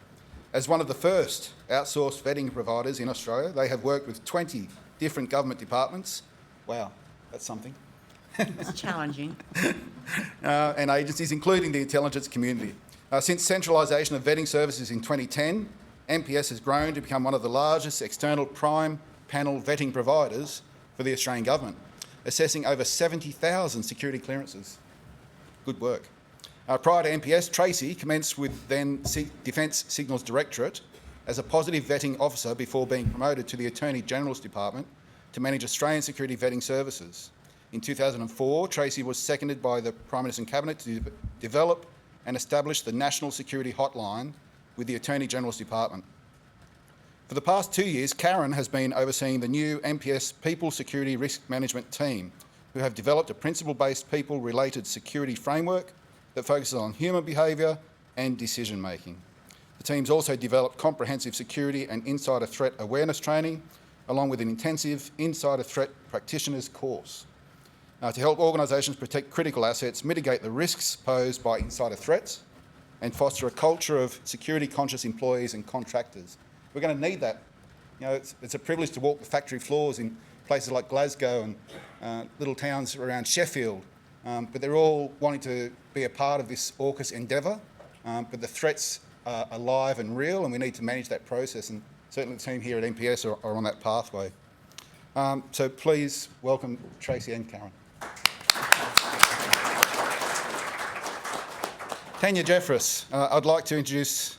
As one of the first outsourced vetting providers in Australia, they have worked with 20 different government departments. Wow, that's something. It's challenging. And agencies, including the intelligence community. Since centralisation of vetting services in 2010, MPS has grown to become one of the largest external prime panel vetting providers for the Australian government, assessing over 70,000 security clearances. Good work. Prior to MPS, Tracy commenced with then Defence Signals Directorate as a positive vetting officer before being promoted to the Attorney General's Department to manage Australian security vetting services. In 2004, Tracy was seconded by the Prime Minister and Cabinet to develop and establish the National Security Hotline with the Attorney General's Department. For the past 2 years, Karen has been overseeing the new MPS People Security Risk Management team, who have developed a principle-based people-related security framework that focuses on human behaviour and decision-making. The team's also developed comprehensive security and insider threat awareness training, along with an intensive insider threat practitioners course. to help organisations protect critical assets, mitigate the risks posed by insider threats, and foster a culture of security-conscious employees and contractors. We're going to need that. You know, it's a privilege to walk the factory floors in places like Glasgow and little towns around Sheffield, but they're all wanting to be a part of this AUKUS endeavour, but the threats are alive and real, and we need to manage that process, and certainly the team here at MPS are on that pathway. So please welcome Tracy and Karen. Tanya Jeffress. I'd like to introduce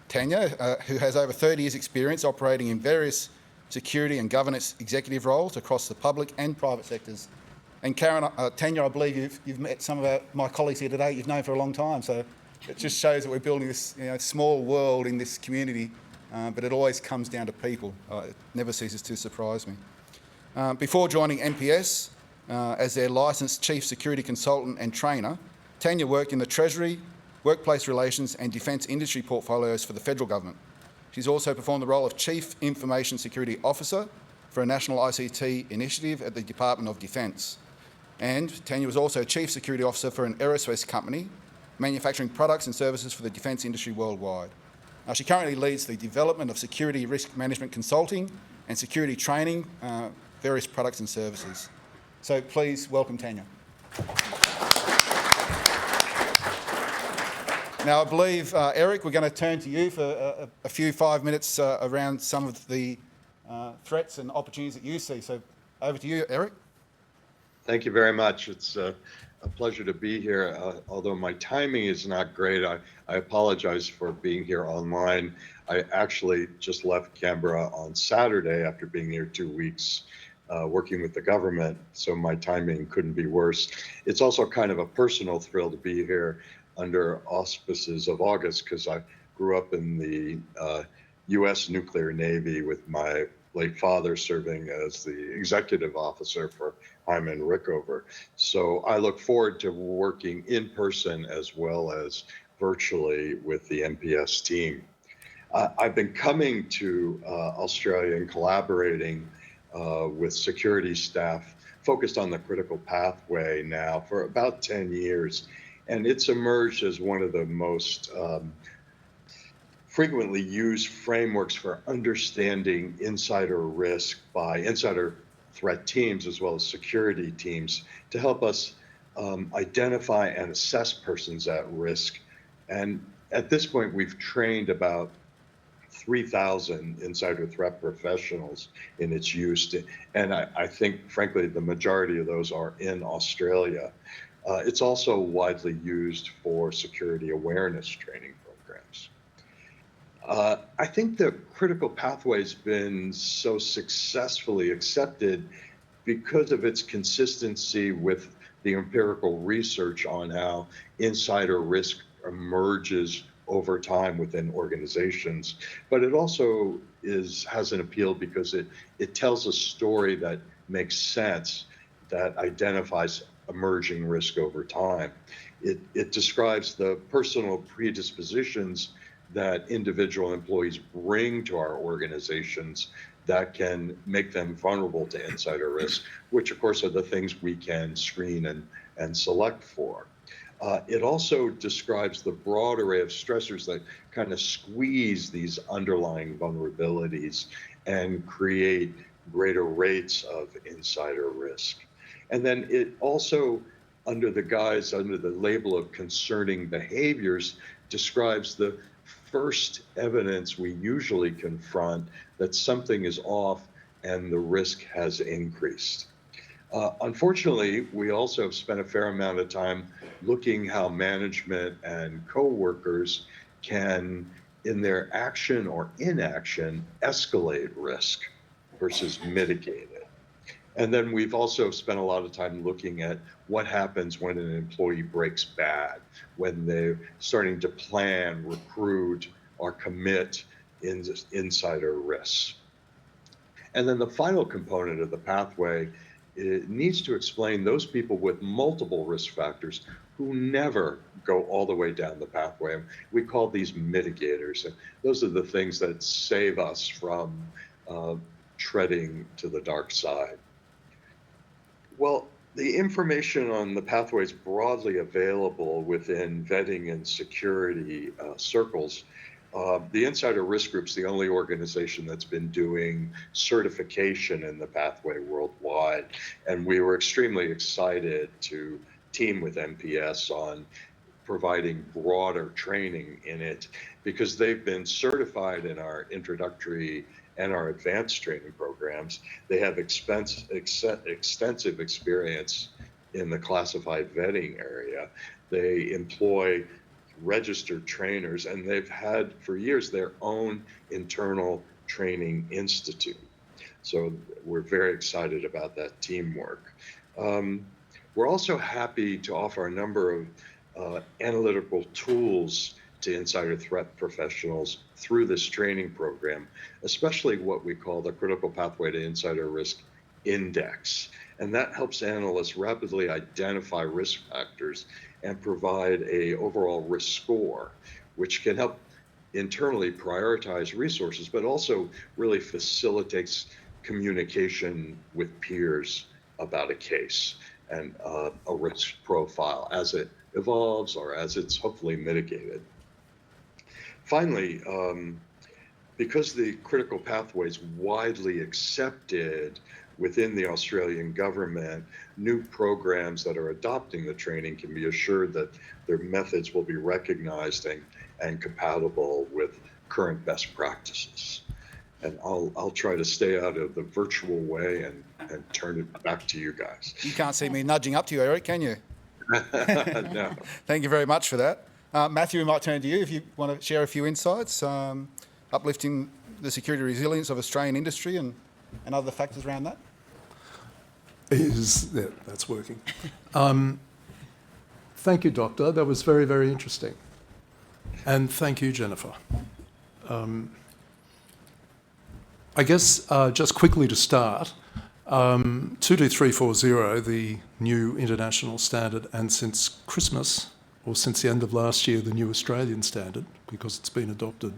Tanya, who has over 30 years' experience operating in various security and governance executive roles across the public and private sectors. And Karen, Tanya, I believe you've met some of my colleagues here today you've known for a long time, so it just shows that we're building this small world in this community, but it always comes down to people. It never ceases to surprise me. Before joining MPS as their licensed Chief Security Consultant and Trainer, Tanya worked in the Treasury, Workplace Relations and Defence Industry portfolios for the federal government. She's also performed the role of Chief Information Security Officer for a national ICT initiative at the Department of Defence. And Tanya was also Chief Security Officer for an aerospace company manufacturing products and services for the defence industry worldwide. She currently leads the development of security risk management consulting and security training, various products and services. So please welcome Tanya. Now, I believe, Eric, we're going to turn to you for a few 5 minutes around some of the threats and opportunities that you see. So over to you, Eric. Thank you very much. It's a pleasure to be here. Although my timing is not great, I apologize for being here online. I actually just left Canberra on Saturday after being here 2 weeks working with the government, so my timing couldn't be worse. It's also kind of a personal thrill to be here under auspices of AUKUS, because I grew up in the U.S. nuclear Navy with my late father serving as the executive officer for Hyman Rickover. So I look forward to working in person as well as virtually with the MPS team. I've been coming to Australia and collaborating with security staff focused on the critical pathway now for about 10 years. And it's emerged as one of the most frequently used frameworks for understanding insider risk by insider threat teams as well as security teams to help us identify and assess persons at risk. And at this point, we've trained about 3,000 insider threat professionals in its use. And I think, frankly, the majority of those are in Australia. It's also widely used for security awareness training programs. I think the critical pathway has been so successfully accepted because of its consistency with the empirical research on how insider risk emerges over time within organizations. But it also has an appeal because it tells a story that makes sense, that identifies emerging risk over time. It describes the personal predispositions that individual employees bring to our organizations that can make them vulnerable to insider risk, which of course are the things we can screen and select for. It also describes the broad array of stressors that kind of squeeze these underlying vulnerabilities and create greater rates of insider risk. And then it also, under the label of concerning behaviors, describes the first evidence we usually confront that something is off and the risk has increased. Unfortunately, we also have spent a fair amount of time looking how management and coworkers can, in their action or inaction, escalate risk versus mitigate it. And then we've also spent a lot of time looking at what happens when an employee breaks bad, when they're starting to plan, recruit, or commit insider risks. And then the final component of the pathway, it needs to explain those people with multiple risk factors who never go all the way down the pathway. We call these mitigators. And those are the things that save us from treading to the dark side. Well, The information on the pathway is broadly available within vetting and security circles. The Insider Risk Group's the only organization that's been doing certification in the pathway worldwide, and we were extremely excited to team with MPS on providing broader training in it because they've been certified in our introductory and our advanced training programs. They have extensive experience in the classified vetting area. They employ registered trainers, and they've had for years their own internal training institute. So we're very excited about that teamwork. We're also happy to offer a number of analytical tools to insider threat professionals through this training program, especially what we call the Critical Pathway to Insider Risk Index. And that helps analysts rapidly identify risk factors and provide an overall risk score, which can help internally prioritize resources, but also really facilitates communication with peers about a case and a risk profile as it evolves or as it's hopefully mitigated. Finally, because the critical pathway is widely accepted within the Australian government, new programs that are adopting the training can be assured that their methods will be recognized and compatible with current best practices. And I'll try to stay out of the virtual way and turn it back to you guys. You can't see me nudging up to you, Eric, can you? No. Thank you very much for that. Matthew, we might turn to you if you want to share a few insights, uplifting the security resilience of Australian industry and other factors around that. Yeah, that's working. Thank you, Doctor. That was very, very interesting. And thank you, Jennifer. I guess just quickly to start, 22340, the new international standard, and since Christmas, or since the end of last year, the new Australian standard, because it's been adopted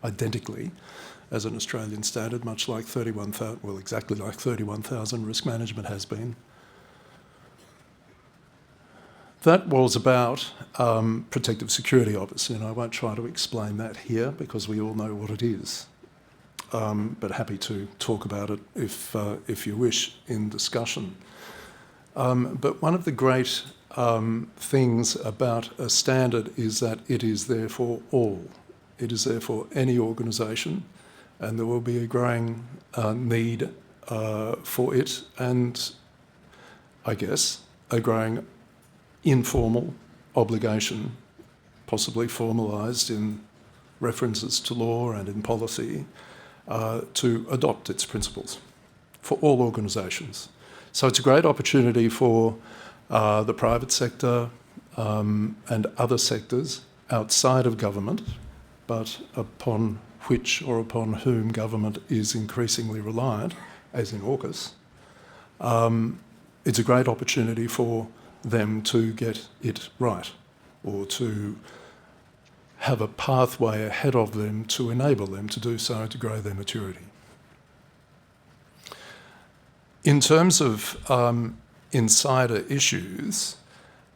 identically as an Australian standard, much like 31,000, well, exactly like 31,000 risk management has been. That was about protective security, obviously, and I won't try to explain that here because we all know what it is. But happy to talk about it if you wish in discussion. But one of the great things about a standard is that it is there for all. It is there for any organisation, and there will be a growing need for it, and I guess a growing informal obligation, possibly formalised in references to law and in policy, to adopt its principles for all organisations. So it's a great opportunity for the private sector and other sectors outside of government, but upon which or upon whom government is increasingly reliant, as in AUKUS. It's a great opportunity for them to get it right, or to have a pathway ahead of them to enable them to do so, to grow their maturity. In terms of insider issues,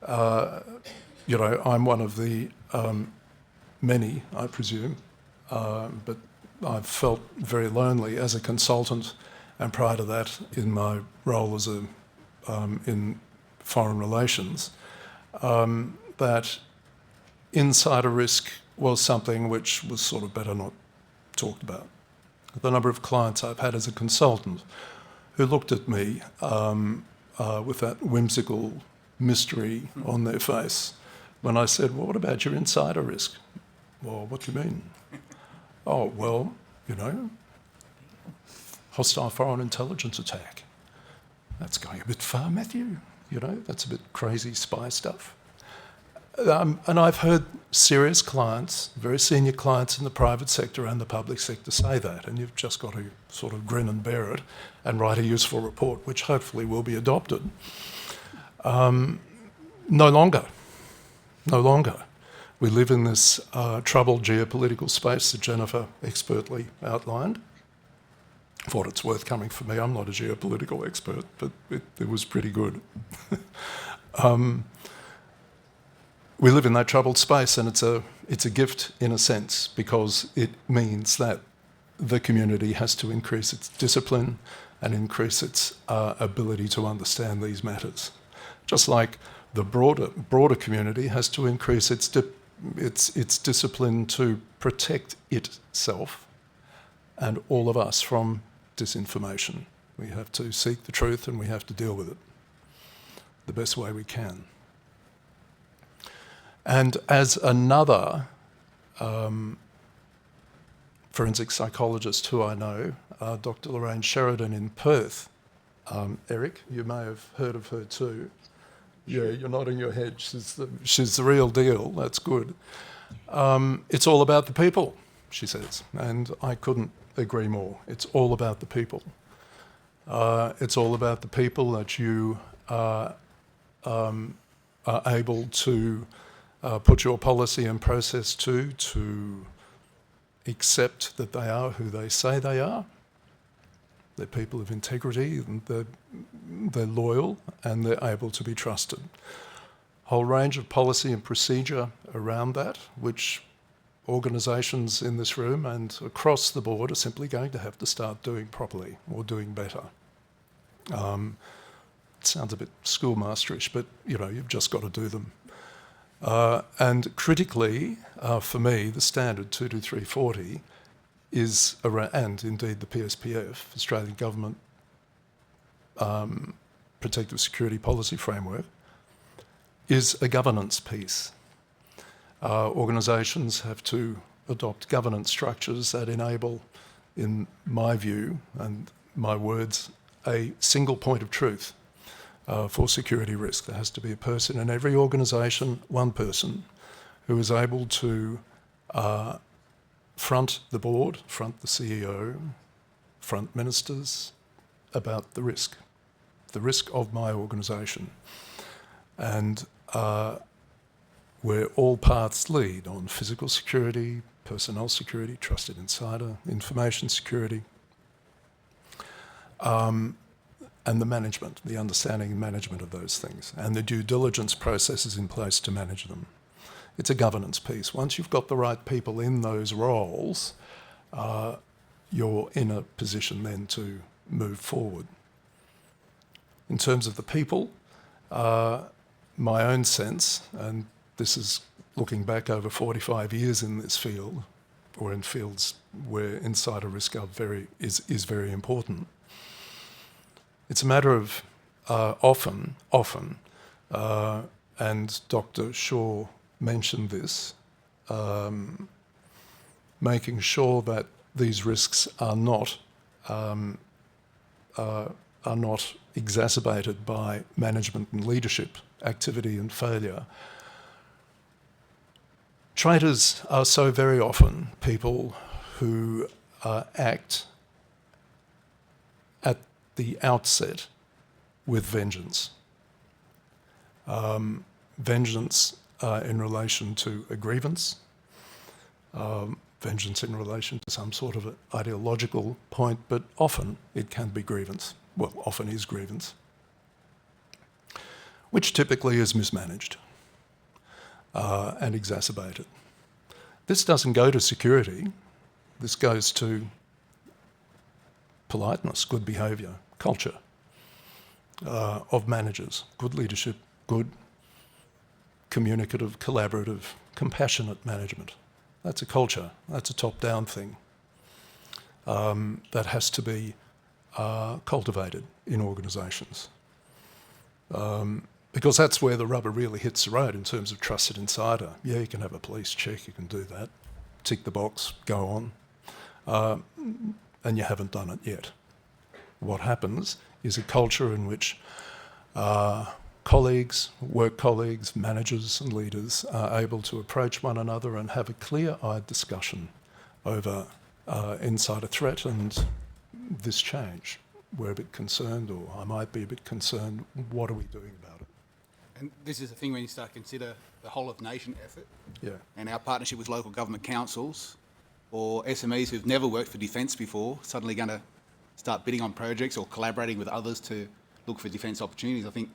I'm one of the many, I presume, but I've felt very lonely as a consultant, and prior to that, in my role as in foreign relations, that insider risk was something which was sort of better not talked about. The number of clients I've had as a consultant who looked at me with that whimsical mystery on their face when I said, well, what about your insider risk? Well, what do you mean? Oh, well, hostile foreign intelligence attack. That's going a bit far, Matthew. That's a bit crazy spy stuff. And I've heard serious clients, very senior clients in the private sector and the public sector say that, and you've just got to sort of grin and bear it and write a useful report, which hopefully will be adopted. No longer. We live in this troubled geopolitical space that Jennifer expertly outlined. For what it's worth coming from me, I'm not a geopolitical expert, but it was pretty good. We live in that troubled space, and it's a gift in a sense, because it means that the community has to increase its discipline and increase its ability to understand these matters. Just like the broader community has to increase its discipline to protect itself and all of us from disinformation. We have to seek the truth, and we have to deal with it the best way we can. And as another forensic psychologist who I know, Dr. Lorraine Sheridan in Perth, Eric, you may have heard of her too. Yeah, you're nodding your head. She's the real deal. That's good. It's all about the people, she says, and I couldn't agree more. It's all about the people. It's all about the people that you are able to put your policy and process to accept that they are who they say they are. They're people of integrity, and they're loyal, and they're able to be trusted. Whole range of policy and procedure around that, which organisations in this room and across the board are simply going to have to start doing properly or doing better. It sounds a bit schoolmasterish, but you've just got to do them. And critically, for me, the standard 22340 is around, and indeed the PSPF, Australian Government Protective Security Policy Framework, is a governance piece. Organisations have to adopt governance structures that enable, in my view and my words, a single point of truth for security risk. There has to be a person in every organisation, one person, who is able to front the board, front the CEO, front ministers about the risk of my organisation. And where all paths lead on physical security, personnel security, trusted insider, information security, and the management, the understanding and management of those things, and the due diligence processes in place to manage them. It's a governance piece. Once you've got the right people in those roles, you're in a position then to move forward. In terms of the people, my own sense, and this is looking back over 45 years in this field, or in fields where insider risk is very important. It's a matter of often, and Dr. Shaw mentioned this, making sure that these risks are not exacerbated by management and leadership activity and failure. Traitors are so very often people who act at the outset with vengeance. Vengeance in relation to a grievance, vengeance in relation to some sort of an ideological point, but often it can be grievance. Well, often is grievance, which typically is mismanaged and exacerbated. This doesn't go to security. This goes to politeness, good behaviour, culture of managers, good leadership, good communicative, collaborative, compassionate management. That's a culture. That's a top-down thing that has to be cultivated in organisations. Because that's where the rubber really hits the road in terms of trusted insider. Yeah, you can have a police check, you can do that, tick the box, go on, and you haven't done it yet. What happens is a culture in which colleagues, work colleagues, managers and leaders are able to approach one another and have a clear-eyed discussion over insider threat and this change. We're a bit concerned, or I might be a bit concerned, what are we doing about it? And this is the thing when you start to consider the whole of nation effort, Yeah. and our partnership with local government councils or SMEs who've never worked for defence before, suddenly going to start bidding on projects or collaborating with others to look for defence opportunities. I think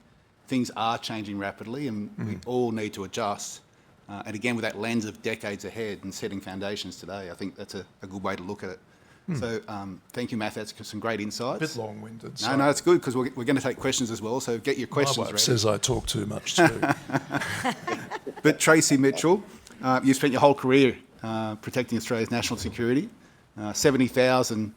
things are changing rapidly and we all need to adjust. And again, with that lens of decades ahead and setting foundations today, I think that's a good way to look at it. So thank you, Matt. That's some great insights. A bit long-winded. No, it's good because we're going to take questions as well. So get your questions My wife ready. says I talk too much too. But Tracy Mitchell, you've spent your whole career protecting Australia's national security, 70,000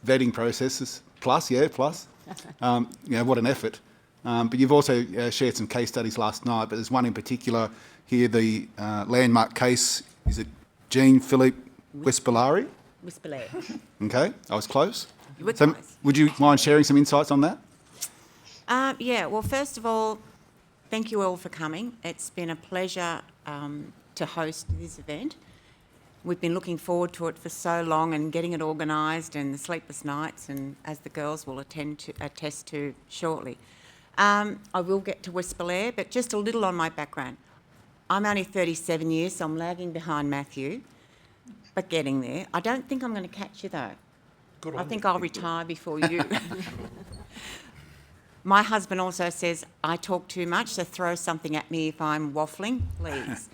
vetting processes plus. What an effort. But you've also shared some case studies last night, but there's one in particular here, the landmark case, is it Jean-Philippe Wispolari? Wispolari. Okay, I was close. You were So close. would you mind sharing some insights on that? Well, first of all, thank you all for coming. It's been a pleasure to host this event. We've been looking forward to it for so long and getting it organised and the sleepless nights, and as the girls will attest to shortly. I will get to Wispolari, but just a little on my background. I'm only 37 years, so I'm lagging behind Matthew, but getting there. I don't think I'm going to catch you though. I think I'll retire before you. My husband also says I talk too much, so throw something at me if I'm waffling, please.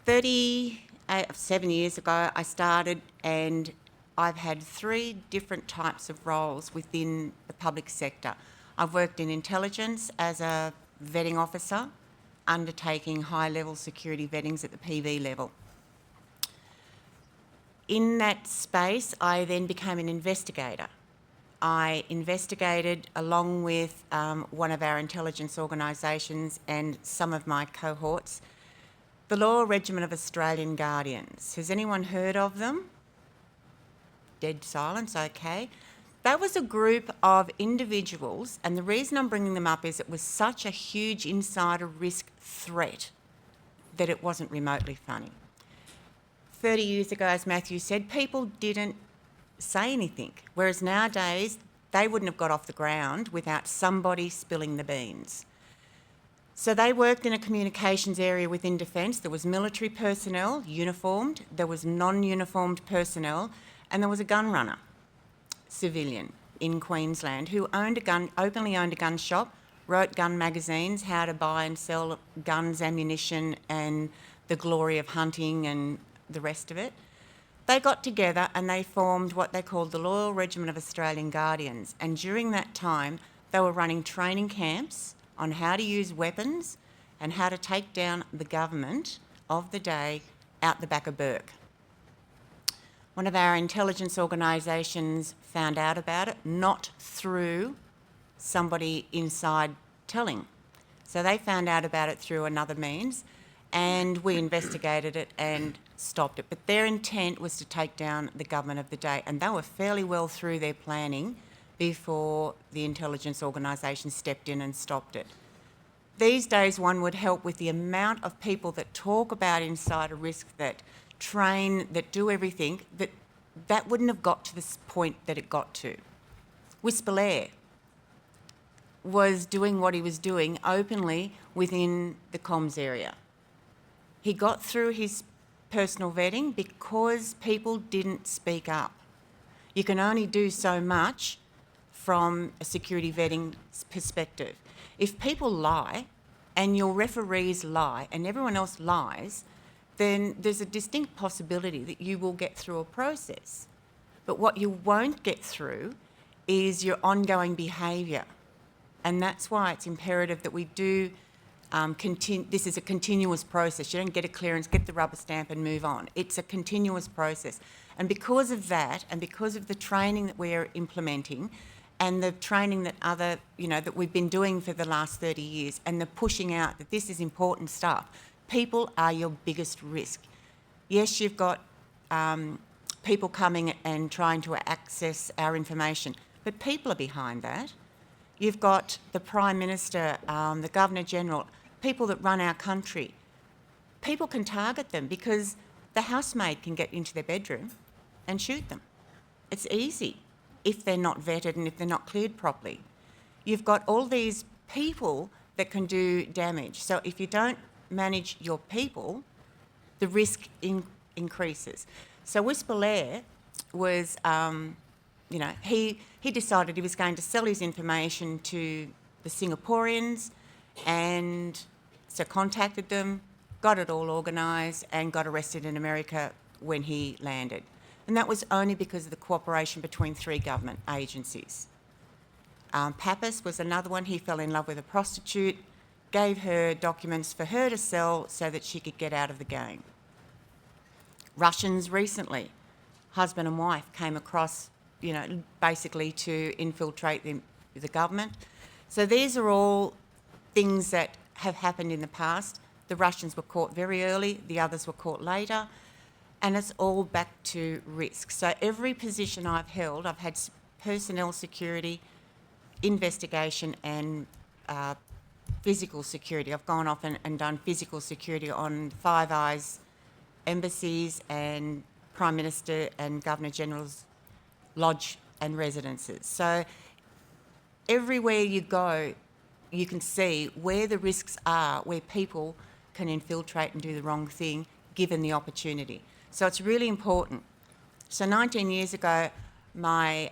7 years ago I started, and I've had 3 different types of roles within the public sector. I've worked in intelligence as a vetting officer, undertaking high-level security vettings at the PV level. In that space, I then became an investigator. I investigated along with one of our intelligence organisations and some of my cohorts, the Loyal Regiment of Australian Guardians. Has anyone heard of them? Dead silence, okay. That was a group of individuals, and the reason I'm bringing them up is it was such a huge insider risk threat that it wasn't remotely funny. 30 years ago, as Matthew said, people didn't say anything, whereas nowadays they wouldn't have got off the ground without somebody spilling the beans. So they worked in a communications area within Defence. There was military personnel, uniformed, there was non-uniformed personnel, and there was a gun runner, civilian, in Queensland, who openly owned a gun shop, wrote gun magazines, how to buy and sell guns, ammunition, and the glory of hunting and the rest of it. They got together and they formed what they called the Loyal Regiment of Australian Guardians. And during that time, they were running training camps on how to use weapons and how to take down the government of the day out the back of Burke. One of our intelligence organisations found out about it, not through somebody inside telling. So they found out about it through another means, and we investigated it and stopped it. But their intent was to take down the government of the day, and they were fairly well through their planning before the intelligence organisation stepped in and stopped it. These days, one would help with the amount of people that talk about insider risk, that train, that do everything, that wouldn't have got to this point that it got to. Wispolari was doing what he was doing openly within the comms area. He got through his personal vetting because people didn't speak up. You can only do so much from a security vetting perspective. If people lie and your referees lie and everyone else lies, then there's a distinct possibility that you will get through a process. But what you won't get through is your ongoing behaviour. And that's why it's imperative that we do this is a continuous process. You don't get a clearance, get the rubber stamp and move on. It's a continuous process. And because of that, and because of the training that we're implementing, and the training that that we've been doing for the last 30 years, and the pushing out that this is important stuff, people are your biggest risk. Yes, you've got people coming and trying to access our information, but people are behind that. You've got the Prime Minister, the Governor-General, people that run our country. People can target them because the housemaid can get into their bedroom and shoot them. It's easy if they're not vetted and if they're not cleared properly. You've got all these people that can do damage. So if you don't manage your people, the risk increases. So Wispolari was, he decided he was going to sell his information to the Singaporeans, and so contacted them, got it all organised, and got arrested in America when he landed. And that was only because of the cooperation between 3 government agencies. Pappas was another one. He fell in love with a prostitute, gave her documents for her to sell so that she could get out of the game. Russians recently, husband and wife came across, basically to infiltrate the government. So these are all things that have happened in the past. The Russians were caught very early, the others were caught later, and it's all back to risk. So every position I've held, I've had personnel security, investigation and physical security. I've gone off and done physical security on Five Eyes embassies and Prime Minister and Governor-General's lodge and residences. So everywhere you go, you can see where the risks are, where people can infiltrate and do the wrong thing given the opportunity. So it's really important. So 19 years ago, my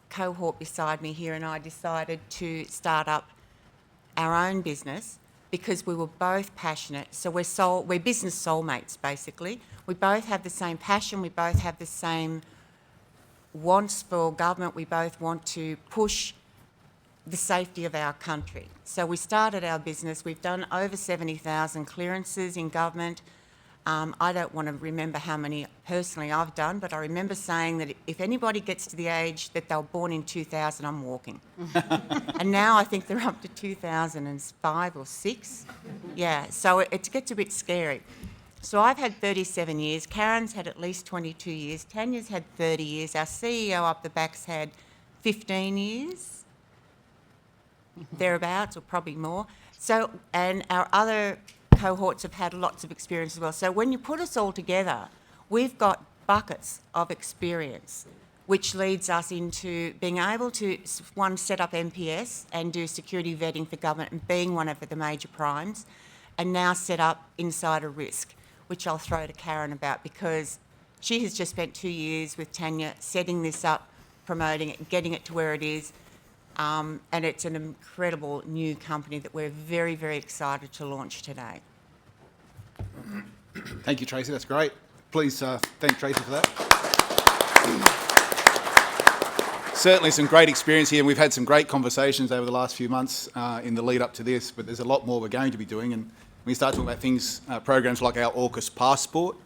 cohort beside me here and I decided to start up our own business because we were both passionate. So we're business soulmates, basically. We both have the same passion. We both have the same wants for government. We both want to push the safety of our country. So we started our business. We've done over 70,000 clearances in government. I don't want to remember how many personally I've done, but I remember saying that if anybody gets to the age that they were born in 2000, I'm walking. And now I think they're up to 2005 or 6. Yeah, so it gets a bit scary. So I've had 37 years. Karen's had at least 22 years. Tanya's had 30 years. Our CEO up the back's had 15 years, thereabouts, or probably more. So, and our other cohorts have had lots of experience as well. So when you put us all together, we've got buckets of experience, which leads us into being able to, one, set up MPS and do security vetting for government and being one of the major primes, and now set up insider risk, which I'll throw to Karen about because she has just spent 2 years with Tanya setting this up, promoting it, getting it to where it is. And it's an incredible new company that we're very, very excited to launch today. Thank you, Tracy. That's great. Please thank Tracy for that. Certainly some great experience here, and we've had some great conversations over the last few months in the lead up to this, but there's a lot more we're going to be doing. And when we start talking about things, programs like our AUKUS Passport,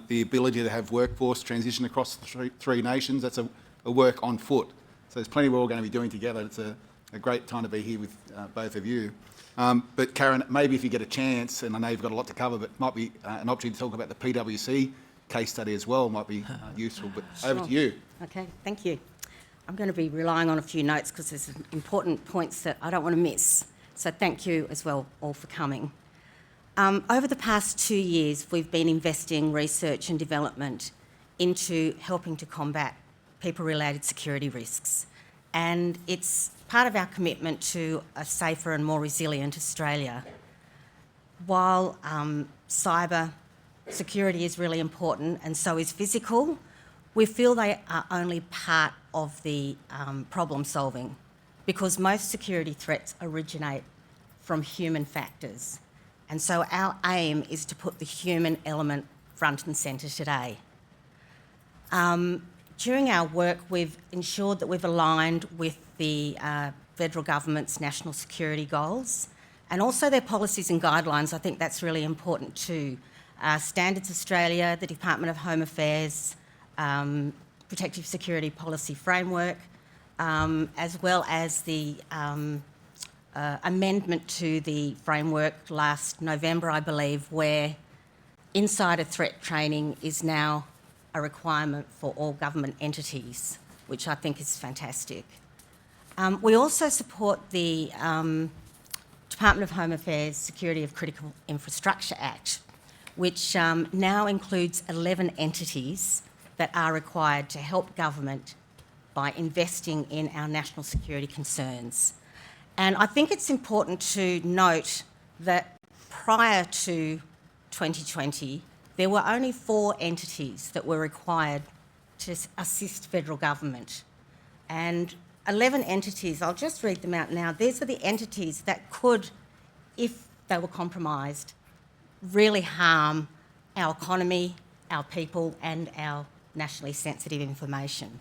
the ability to have workforce transition across the three nations, that's a work on foot. So there's plenty we're all going to be doing together. It's a great time to be here with both of you. But Karen, maybe if you get a chance, and I know you've got a lot to cover, but might be an opportunity to talk about the PwC case study as well, might be useful. But over to you. Okay, thank you. I'm going to be relying on a few notes because there's important points that I don't want to miss. So thank you as well all for coming. Over the past 2 years, we've been investing research and development into helping to combat people-related security risks. And it's part of our commitment to a safer and more resilient Australia. While cyber security is really important and so is physical, we feel they are only part of the problem solving because most security threats originate from human factors. And so our aim is to put the human element front and centre today. During our work, we've ensured that we've aligned with the federal government's national security goals and also their policies and guidelines. I think that's really important too. Standards Australia, the Department of Home Affairs, Protective Security Policy Framework, as well as the amendment to the framework last November, I believe, where insider threat training is now a requirement for all government entities, which I think is fantastic. We also support the Department of Home Affairs Security of Critical Infrastructure Act, which now includes 11 entities that are required to help government by investing in our national security concerns. And I think it's important to note that prior to 2020, there were only 4 entities that were required to assist federal government. And 11 entities, I'll just read them out now. These are the entities that could, if they were compromised, really harm our economy, our people, and our nationally sensitive information.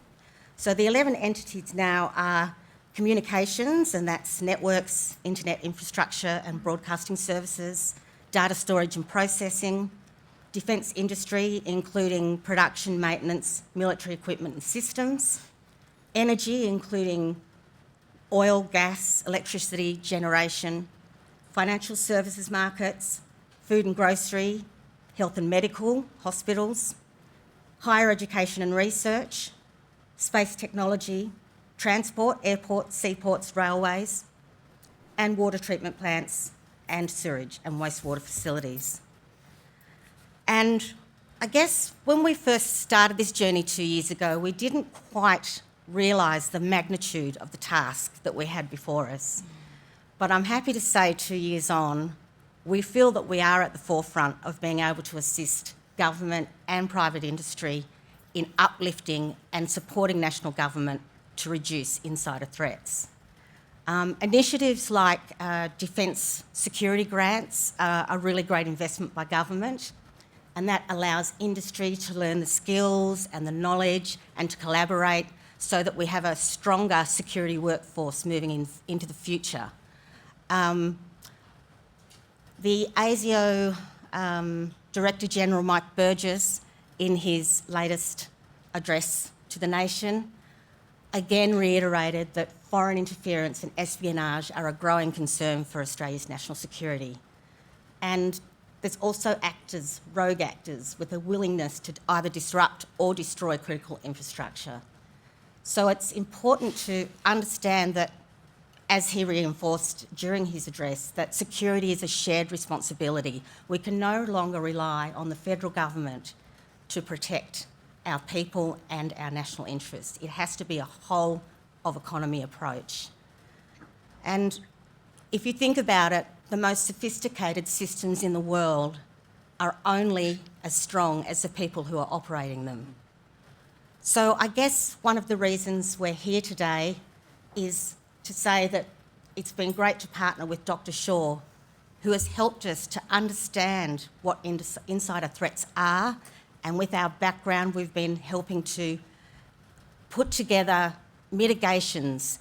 So the 11 entities now are communications, and that's networks, internet infrastructure and broadcasting services, data storage and processing, defence industry, including production, maintenance, military equipment and systems, energy, including oil, gas, electricity generation, financial services markets, food and grocery, health and medical, hospitals, higher education and research, space technology, transport, airports, seaports, railways, and water treatment plants and sewage and wastewater facilities. And I guess when we first started this journey 2 years ago, we didn't quite realise the magnitude of the task that we had before us. But I'm happy to say 2 years on, we feel that we are at the forefront of being able to assist government and private industry in uplifting and supporting national government to reduce insider threats. Initiatives like defence security grants are a really great investment by government, and that allows industry to learn the skills and the knowledge and to collaborate so that we have a stronger security workforce moving into the future. The ASIO Director-General, Mike Burgess, in his latest address to the nation, again reiterated that foreign interference and espionage are a growing concern for Australia's national security. And there's also actors, rogue actors, with a willingness to either disrupt or destroy critical infrastructure. So it's important to understand that, as he reinforced during his address, that security is a shared responsibility. We can no longer rely on the federal government to protect our people and our national interests. It has to be a whole of economy approach. And if you think about it, the most sophisticated systems in the world are only as strong as the people who are operating them. So I guess one of the reasons we're here today is to say that it's been great to partner with Dr. Shaw, who has helped us to understand what insider threats are, and with our background we've been helping to put together mitigations,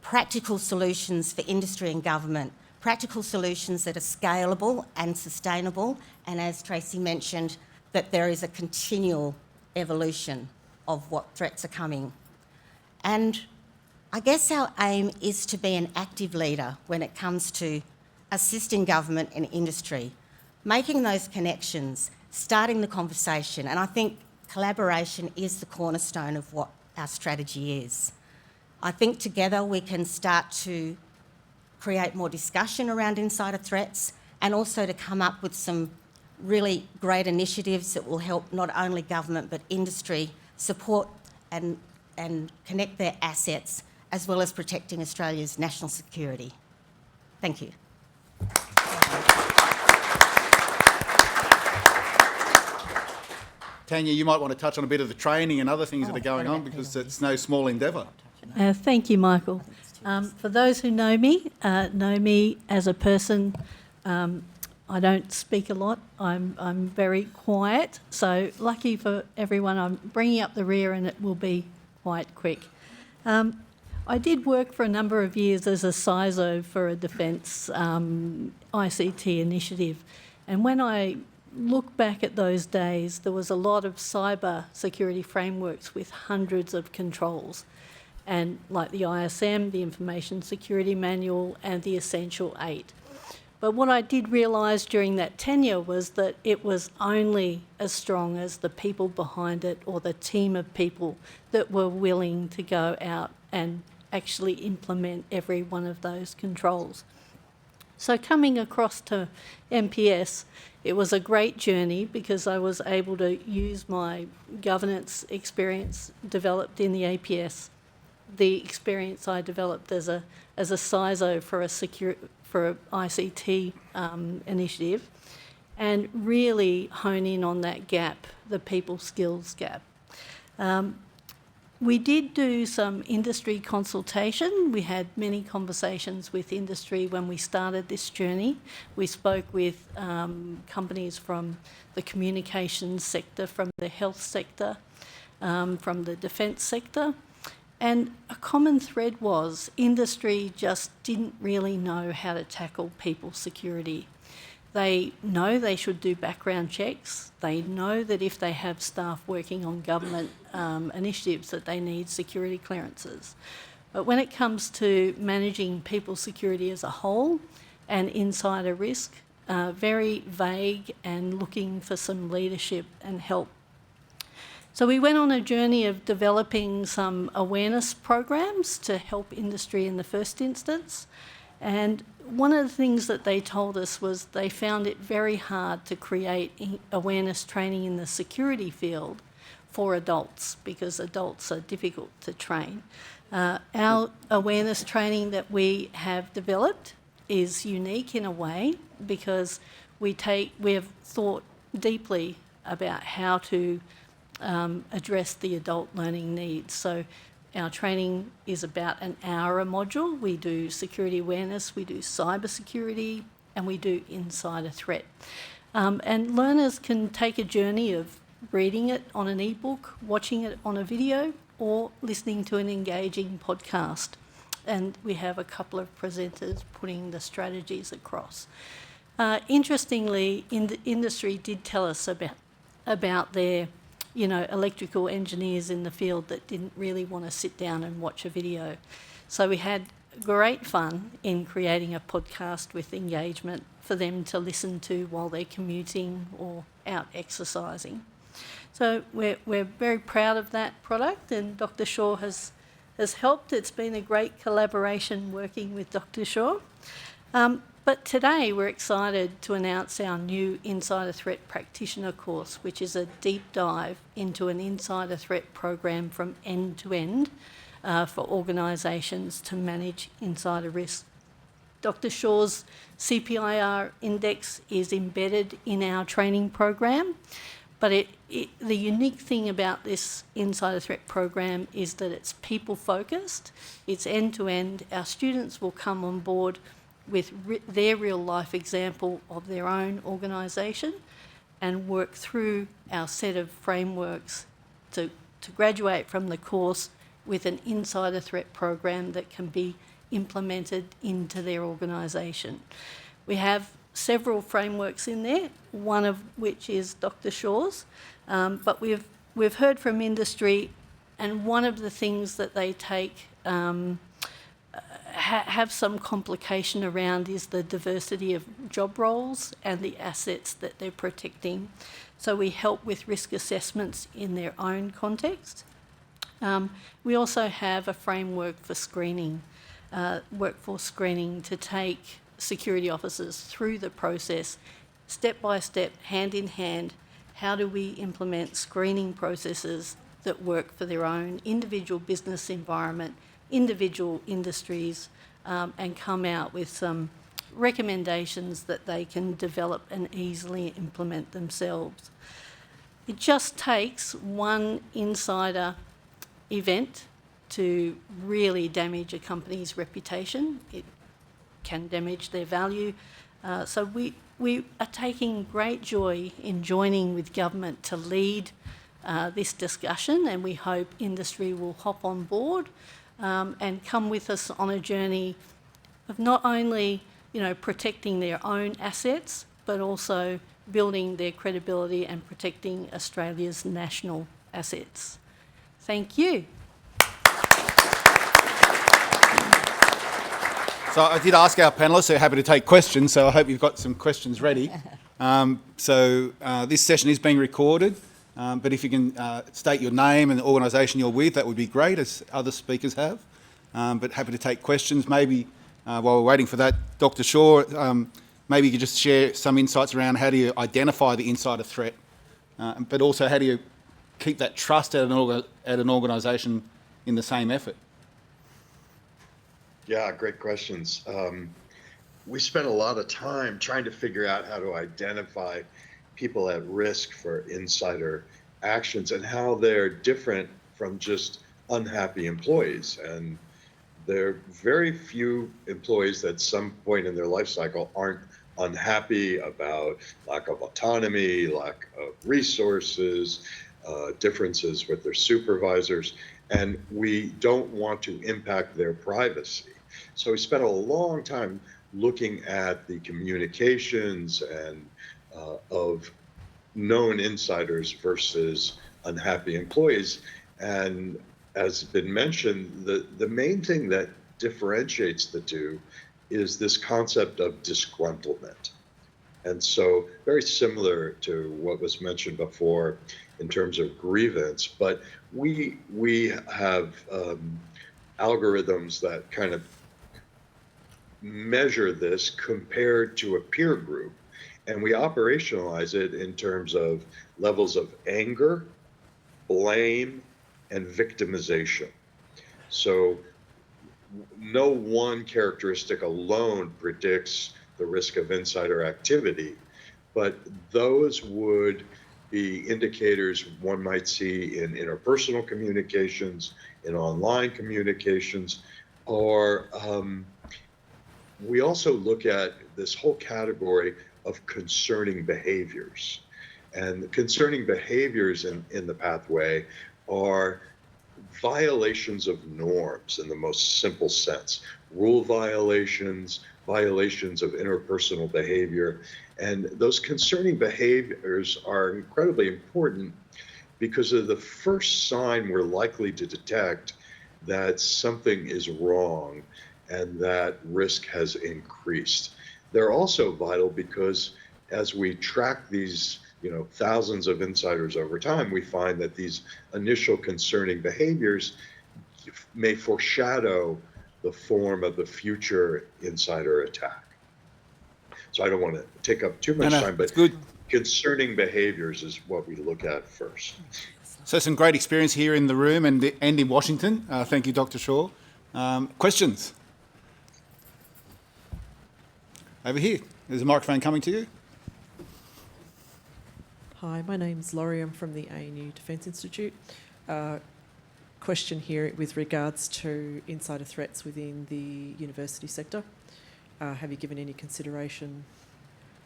practical solutions for industry and government, practical solutions that are scalable and sustainable, and as Tracy mentioned, that there is a continual evolution of what threats are coming. And I guess our aim is to be an active leader when it comes to assisting government and industry, making those connections, starting the conversation, and I think collaboration is the cornerstone of what our strategy is. I think together we can start to create more discussion around insider threats and also to come up with some really great initiatives that will help not only government but industry support and connect their assets, as well as protecting Australia's national security. Thank you. Tanya, you might want to touch on a bit of the training and other things that are going on, because it's no small endeavour. Thank you, Michael. For those who know me as a person, I don't speak a lot. I'm very quiet. So lucky for everyone, I'm bringing up the rear and it will be quite quick. I did work for a number of years as a CISO for a defence ICT initiative. And when I look back at those days, there was a lot of cyber security frameworks with hundreds of controls, and like the ISM, the Information Security Manual, and the Essential 8. But what I did realise during that tenure was that it was only as strong as the people behind it, or the team of people that were willing to go out and actually implement every one of those controls. So coming across to MPS, it was a great journey because I was able to use my governance experience developed in the APS, the experience I developed as a CISO for an ICT initiative, and really hone in on that gap, the people skills gap. We did do some industry consultation. We had many conversations with industry when we started this journey. We spoke with companies from the communications sector, from the health sector, from the defence sector. And a common thread was industry just didn't really know how to tackle people security. They know they should do background checks. They know that if they have staff working on government initiatives that they need security clearances. But when it comes to managing people security as a whole and insider risk, very vague and looking for some leadership and help. So we went on a journey of developing some awareness programs to help industry in the first instance. And one of the things that they told us was they found it very hard to create awareness training in the security field for adults because adults are difficult to train. Our awareness training that we have developed is unique in a way because we have thought deeply about how to address the adult learning needs. So our training is about an hour a module. We do security awareness, we do cyber security, and we do insider threat. And learners can take a journey of reading it on an ebook, watching it on a video, or listening to an engaging podcast. And we have a couple of presenters putting the strategies across. Interestingly, the industry did tell us about their electrical engineers in the field that didn't really want to sit down and watch a video. So we had great fun in creating a podcast with engagement for them to listen to while they're commuting or out exercising. So we're very proud of that product, and Dr. Shaw has helped. It's been a great collaboration working with Dr. Shaw. But today we're excited to announce our new Insider Threat Practitioner course, which is a deep dive into an insider threat program from end to end for organisations to manage insider risk. Dr. Shaw's CPIR index is embedded in our training program, but the unique thing about this insider threat program is that it's people focused, it's end to end. Our students will come on board with their real life example of their own organisation and work through our set of frameworks to graduate from the course with an insider threat program that can be implemented into their organisation. We have several frameworks in there, one of which is Dr. Shaw's, but we've heard from industry, and one of the things that they take have some complication around is the diversity of job roles and the assets that they're protecting. So we help with risk assessments in their own context. We also have a framework for screening, workforce screening, to take security officers through the process, step by step, hand in hand. How do we implement screening processes that work for their own individual business environment, individual industries, and come out with some recommendations that they can develop and easily implement themselves. It just takes one insider event to really damage a company's reputation. It can damage their value. So we are taking great joy in joining with government to lead this discussion, and we hope industry will hop on board and come with us on a journey of not only protecting their own assets, but also building their credibility and protecting Australia's national assets. Thank you. So I did ask our panellists, they're happy to take questions, so I hope you've got some questions ready. This session is being recorded, but if you can state your name and the organisation you're with, that would be great, as other speakers have. But happy to take questions. Maybe while we're waiting for that, Dr. Shaw, maybe you could just share some insights around how do you identify the insider threat, but also how do you keep that trust at an organisation in the same effort? Yeah, great questions. We spent a lot of time trying to figure out how to identify people at risk for insider actions and how they're different from just unhappy employees. And there are very few employees that at some point in their life cycle aren't unhappy about lack of autonomy, lack of resources, differences with their supervisors, and we don't want to impact their privacy. So we spent a long time looking at the communications and of known insiders versus unhappy employees. And as has been mentioned, the main thing that differentiates the two is this concept of disgruntlement. And so very similar to what was mentioned before in terms of grievance, but we have algorithms that kind of measure this compared to a peer group, and we operationalize it in terms of levels of anger, blame, and victimization. So no one characteristic alone predicts the risk of insider activity, but those would be indicators one might see in interpersonal communications, in online communications, or we also look at this whole category of concerning behaviors. And concerning behaviors in the pathway are violations of norms in the most simple sense, rule violations, violations of interpersonal behavior. And those concerning behaviors are incredibly important because of the first sign we're likely to detect that something is wrong and that risk has increased. They're also vital because as we track these thousands of insiders over time, we find that these initial concerning behaviors may foreshadow the form of the future insider attack. So I don't want to take up too much time, but good. Concerning behaviors is what we look at first. So some great experience here in the room and in Washington. Thank you, Dr. Shaw. Questions? Over here. There's a microphone coming to you. Hi, my name's Laurie. I'm from the ANU Defence Institute. Question here with regards to insider threats within the university sector. Have you given any consideration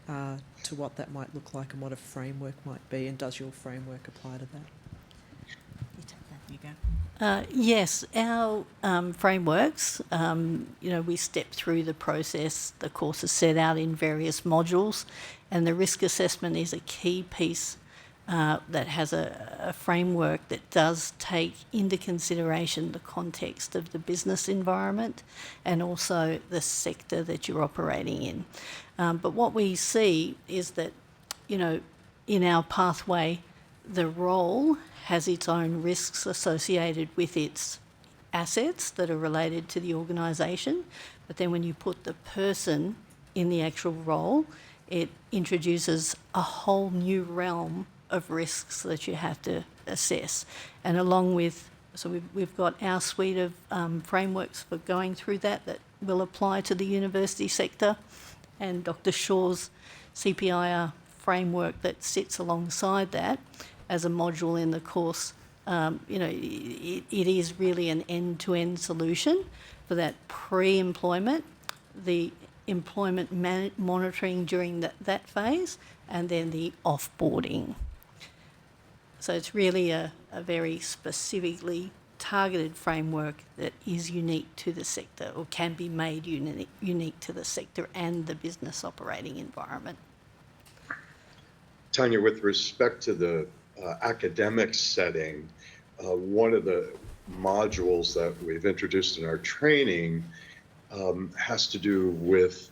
to what that might look like and what a framework might be, and does your framework apply to that? You take that, you go. Yes, our frameworks, we step through the process. The course is set out in various modules, and the risk assessment is a key piece that has a framework that does take into consideration the context of the business environment and also the sector that you're operating in. But what we see is that, in our pathway, the role has its own risks associated with its assets that are related to the organisation. But then when you put the person in the actual role, it introduces a whole new realm of risks that you have to assess. And along with, so we've got our suite of frameworks for going through that will apply to the university sector, and Dr. Shaw's CPIR framework that sits alongside that as a module in the course. It is really an end-to-end solution for that pre-employment, the employment monitoring during that phase, and then the offboarding. So it's really a very specifically targeted framework that is unique to the sector, or can be made unique to the sector and the business operating environment. Tanya, with respect to the academic setting, one of the modules that we've introduced in our training has to do with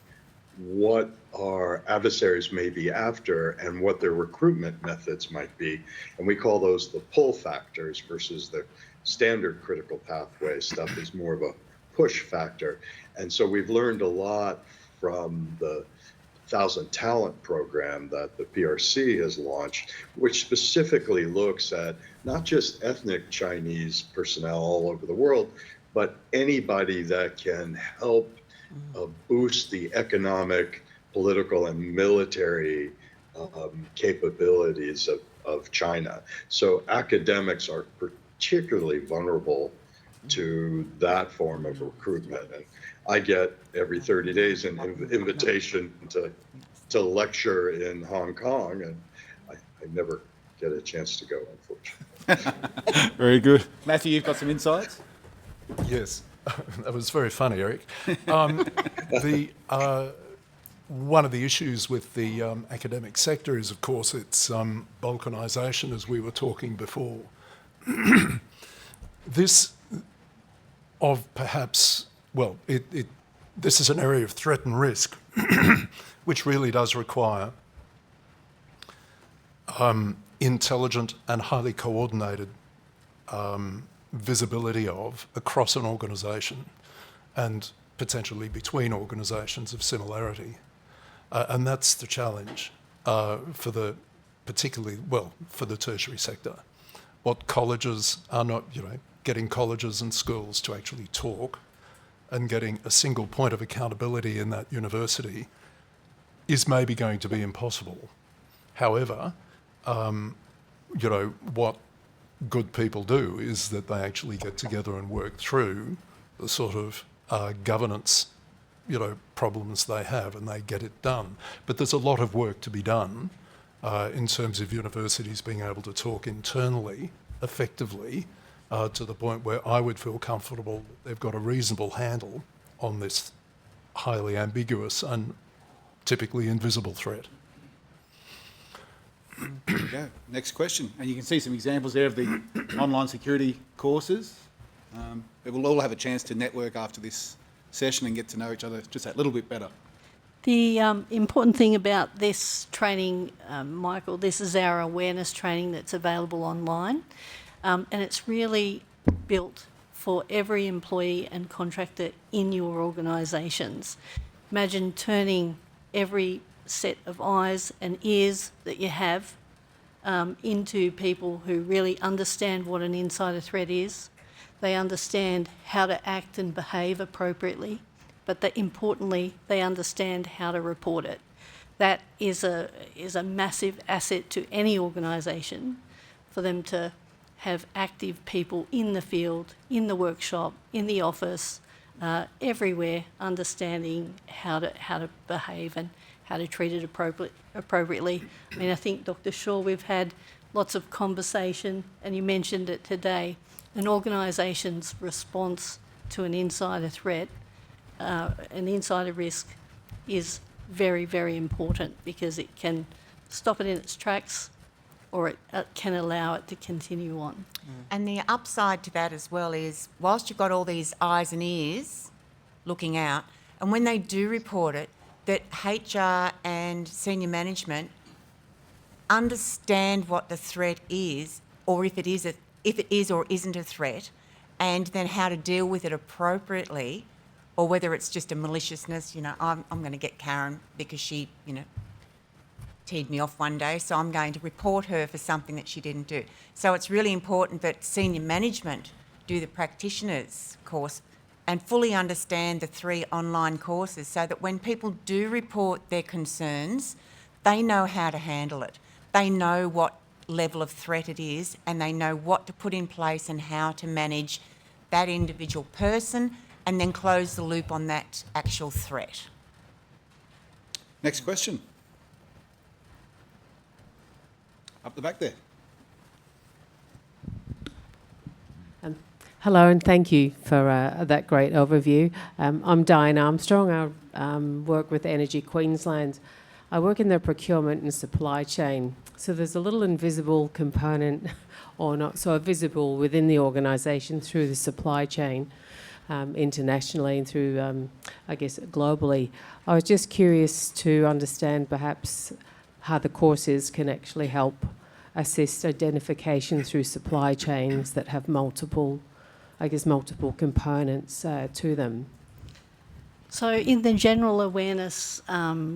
what our adversaries may be after and what their recruitment methods might be. And we call those the pull factors versus the standard critical pathway stuff is more of a push factor. And so we've learned a lot from the 1,000 Talent program that the PRC has launched, which specifically looks at not just ethnic Chinese personnel all over the world, but anybody that can help boost the economic, political, and military capabilities of China. So academics are particularly vulnerable to that form of recruitment. And I get every 30 days an invitation to lecture in Hong Kong, and I never get a chance to go, unfortunately. Very good. Matthew, you've got some insights? Yes, that was very funny, Eric. One of the issues with the academic sector is, of course, its balkanisation, as we were talking before. This of perhaps, well, this is an area of threat and risk, which really does require intelligent and highly coordinated visibility of across an organisation and potentially between organisations of similarity. And that's the challenge for the tertiary sector. What colleges are not, getting colleges and schools to actually talk and getting a single point of accountability in that university is maybe going to be impossible. However, what good people do is that they actually get together and work through the sort of governance, problems they have, and they get it done. But there's a lot of work to be done in terms of universities being able to talk internally effectively to the point where I would feel comfortable that they've got a reasonable handle on this highly ambiguous and typically invisible threat. There you go. Next question. And you can see some examples there of the online security courses. We'll all have a chance to network after this session and get to know each other just that little bit better. The important thing about this training, Michael, this is our awareness training that's available online, and it's really built for every employee and contractor in your organisations. Imagine turning every set of eyes and ears that you have into people who really understand what an insider threat is. They understand how to act and behave appropriately, but importantly, they understand how to report it. That is a massive asset to any organisation, for them to have active people in the field, in the workshop, in the office, everywhere, understanding how to behave and how to treat it appropriately. I mean, I think, Dr. Shaw, we've had lots of conversation, and you mentioned it today. An organisation's response to an insider threat, an insider risk, is very, very important, because it can stop it in its tracks, or it can allow it to continue on. And the upside to that as well is, whilst you've got all these eyes and ears looking out, and when they do report it, that HR and senior management understand what the threat is, or if it is or isn't a threat, and then how to deal with it appropriately, or whether it's just a maliciousness, I'm going to get Karen because she, teed me off one day, so I'm going to report her for something that she didn't do. So it's really important that senior management do the practitioner's course and fully understand the 3 online courses, so that when people do report their concerns, they know how to handle it. They know what level of threat it is, and they know what to put in place and how to manage that individual person, and then close the loop on that actual threat. Next question. Up the back there. Hello, and thank you for that great overview. I'm Diane Armstrong. I work with Energy Queensland. I work in the procurement and supply chain. So there's a little invisible component, or not so visible, within the organisation through the supply chain, internationally and through, I guess, globally. I was just curious to understand perhaps how the courses can actually help assist identification through supply chains that have multiple components to them. So in the general awareness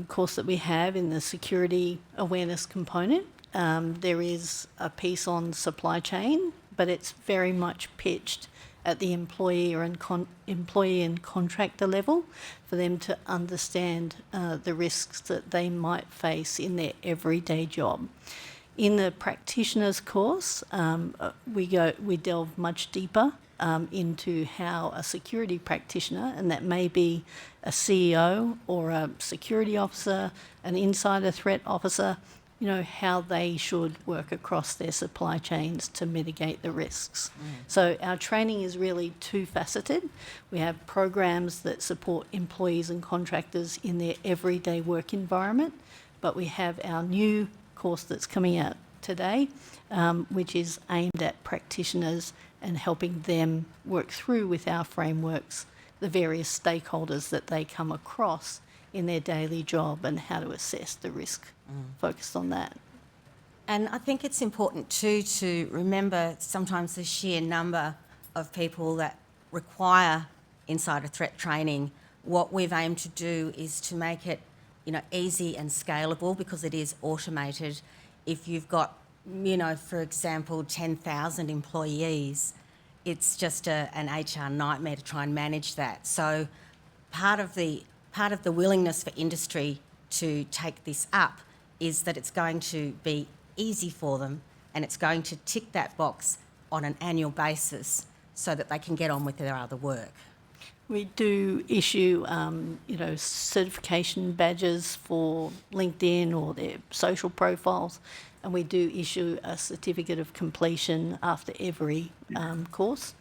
course that we have, in the security awareness component, there is a piece on supply chain, but it's very much pitched at the employee and contractor level, for them to understand the risks that they might face in their everyday job. In the practitioners course, we delve much deeper into how a security practitioner, and that may be a CEO or a security officer, an insider threat officer, you know, how they should work across their supply chains to mitigate the risks. So our training is really two-faceted. We have programs that support employees and contractors in their everyday work environment, but we have our new course that's coming out today, which is aimed at practitioners and helping them work through with our frameworks the various stakeholders that they come across in their daily job and how to assess the risk focused on that. And I think it's important too to remember sometimes the sheer number of people that require insider threat training. What we've aimed to do is to make it, you know, easy and scalable because it is automated. If you've got, you know, for example, 10,000 employees, it's just an HR nightmare to try and manage that. So part of the willingness for industry to take this up is that it's going to be easy for them and it's going to tick that box on an annual basis so that they can get on with their other work. We do issue, you know, certification badges for LinkedIn or their social profiles, and we do issue a certificate of completion after every course,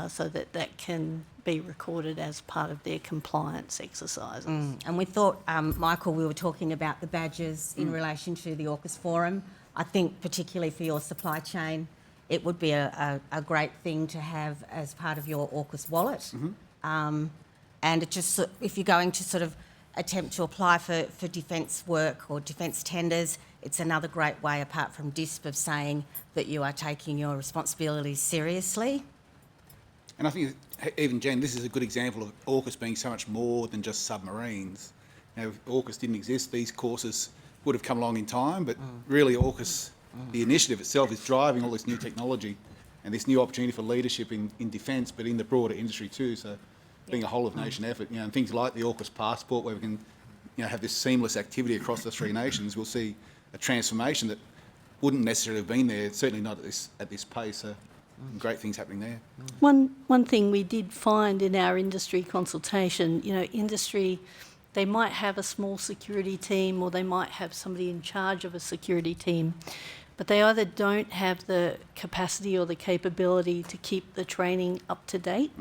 so that can be recorded as part of their compliance exercises. And we thought, Michael, we were talking about the badges in relation to the AUKUS Forum. I think particularly for your supply chain, it would be a great thing to have as part of your AUKUS wallet. And it just, if you're going to sort of attempt to apply for defence work or defence tenders, it's another great way, apart from DISP, of saying that you are taking your responsibilities seriously. And I think, even Jen, this is a good example of AUKUS being so much more than just submarines. Now, if AUKUS didn't exist, these courses would have come along in time, but really AUKUS, the initiative itself, is driving all this new technology and this new opportunity for leadership in defence, but in the broader industry too. So being a whole-of-nation effort, you know, and things like the AUKUS passport, where we can, you know, have this seamless activity across the three nations, we'll see a transformation that wouldn't necessarily have been there, certainly not at this pace. So great things happening there. One thing we did find in our industry consultation, you know, industry, they might have a small security team or they might have somebody in charge of a security team, but they either don't have the capacity or the capability to keep the training up to date.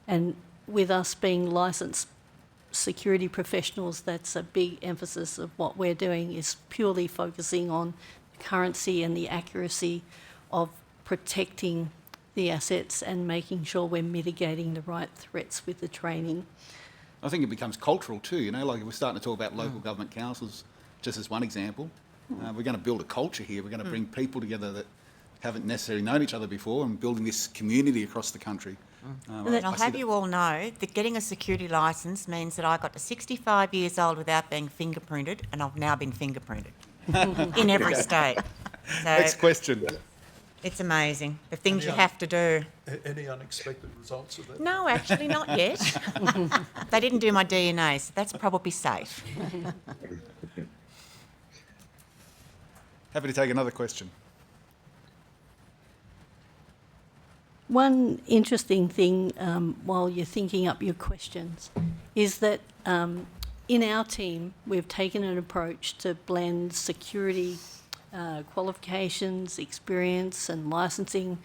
And with us being licensed security professionals, that's a big emphasis of what we're doing, is purely focusing on the currency and the accuracy of protecting the assets and making sure we're mitigating the right threats with the training. I think it becomes cultural too, you know, like we're starting to talk about local government councils, just as one example. We're going to build a culture here. We're going to bring people together that haven't necessarily known each other before and building this community across the country. And I'll have you all know that getting a security licence means that I got to 65 years old without being fingerprinted, and I've now been fingerprinted in every state. So Next question. it's amazing, the things you have to do. Any unexpected results of that? No, actually not yet. They didn't do my DNA, so that's probably safe. Happy to take another question. One interesting thing while you're thinking up your questions is that in our team, we've taken an approach to blend security qualifications, experience and licensing.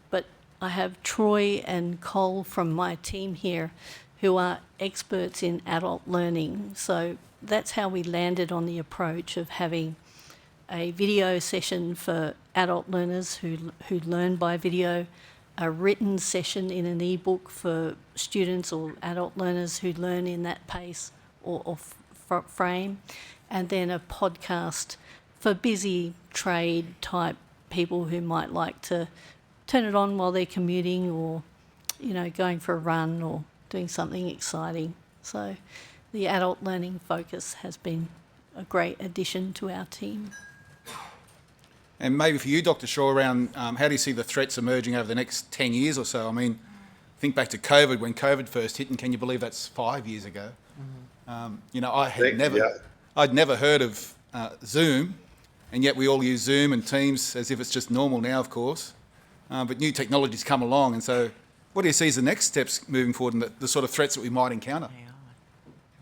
But I have Troy and Cole from my team here who are experts in adult learning. So that's how we landed on the approach of having a video session for adult learners who learn by video, a written session in an ebook for students or adult learners who learn in that pace or frame, and then a podcast for busy trade type people who might like to turn it on while they're commuting or, you know, going for a run or doing something exciting. So the adult learning focus has been a great addition to our team. And maybe for you, Dr. Shaw, around how do you see the threats emerging over the next 10 years or so? I mean, think back to COVID, when COVID first hit, and can you believe that's 5 years ago? You know, I'd never heard of Zoom and yet we all use Zoom and Teams as if it's just normal now, of course. But new technologies come along, and so what do you see as the next steps moving forward and the sort of threats that we might encounter?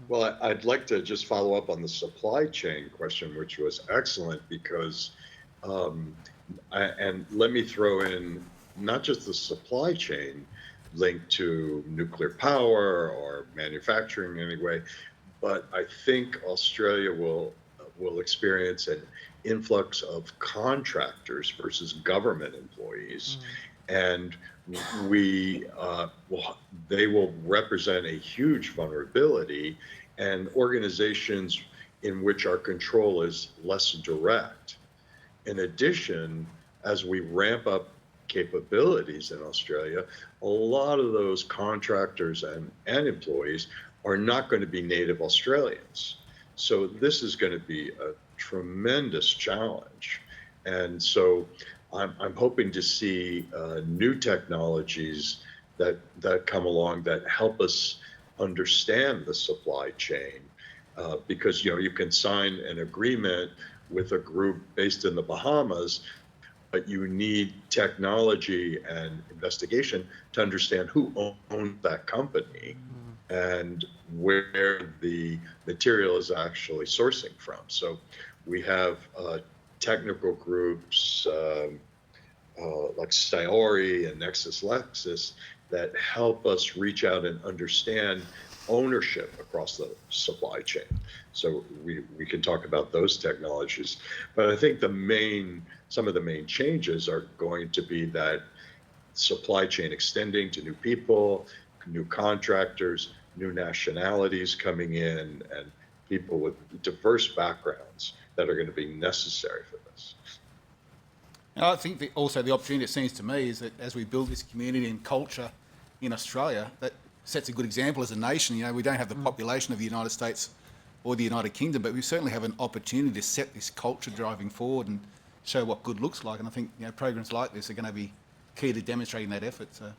Well, I'd like to just follow up on the supply chain question, which was excellent, because, and let me throw in not just the supply chain linked to nuclear power or manufacturing anyway, but I think Australia will experience an influx of contractors versus government employees, and they will represent a huge vulnerability, and organizations in which our control is less direct. In addition, as we ramp up capabilities in Australia, a lot of those contractors and employees are not going to be native Australians. So this is going to be a tremendous challenge. And so I'm hoping to see new technologies that come along that help us understand the supply chain, because you can sign an agreement with a group based in the Bahamas, but you need technology and investigation to understand who owns that company and where the material is actually sourcing from. So we have technical groups like Saori and Nexus Lexis that help us reach out and understand ownership across the supply chain. So we can talk about those technologies. But I think some of the main changes are going to be that supply chain extending to new people, new contractors, new nationalities coming in, and people with diverse backgrounds that are going to be necessary for this. And I think also the opportunity, it seems to me, is that as we build this community and culture in Australia, that sets a good example as a nation. We don't have the population of the United States or the United Kingdom, but we certainly have an opportunity to set this culture driving forward and show what good looks like. And I think programs like this are going to be key to demonstrating that effort. So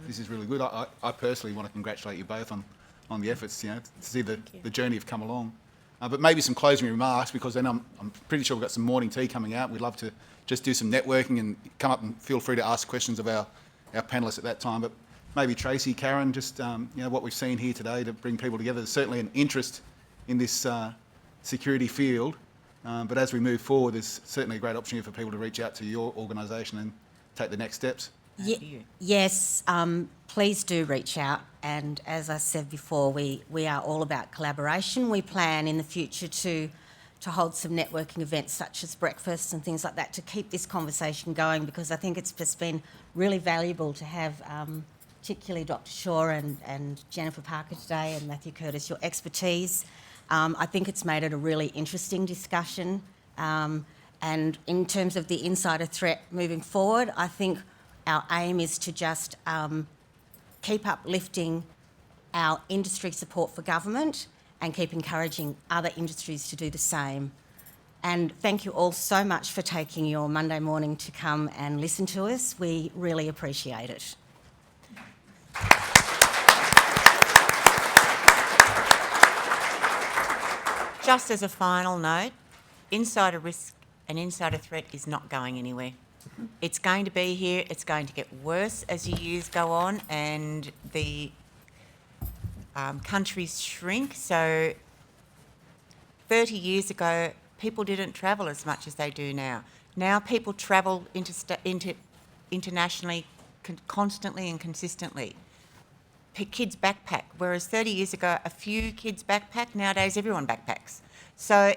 this is really good. I personally want to congratulate you both on the efforts, to see the journey you've come along. But maybe some closing remarks, because then I'm pretty sure we've got some morning tea coming out. We'd love to just do some networking and come up and feel free to ask questions of our panellists at that time. But maybe Tracy, Karen, just what we've seen here today to bring people together. There's certainly an interest in this security field, but as we move forward, there's certainly a great opportunity for people to reach out to your organisation and take the next steps. Yes, please do reach out. And as I said before, we are all about collaboration. We plan in the future to hold some networking events such as breakfasts and things like that to keep this conversation going, because I think it's just been really valuable to have particularly Dr. Shaw and Jennifer Parker today and Matthew Curtis, your expertise. I think it's made it a really interesting discussion. And in terms of the insider threat moving forward, I think our aim is to just keep uplifting our industry support for government and keep encouraging other industries to do the same. And thank you all so much for taking your Monday morning to come and listen to us. We really appreciate it. Just as a final note, insider risk and insider threat is not going anywhere. It's going to be here. It's going to get worse as the years go on and the countries shrink. So 30 years ago, people didn't travel as much as they do now. Now people travel internationally constantly and consistently. Kids backpack, whereas 30 years ago, a few kids backpack. Nowadays, everyone backpacks. So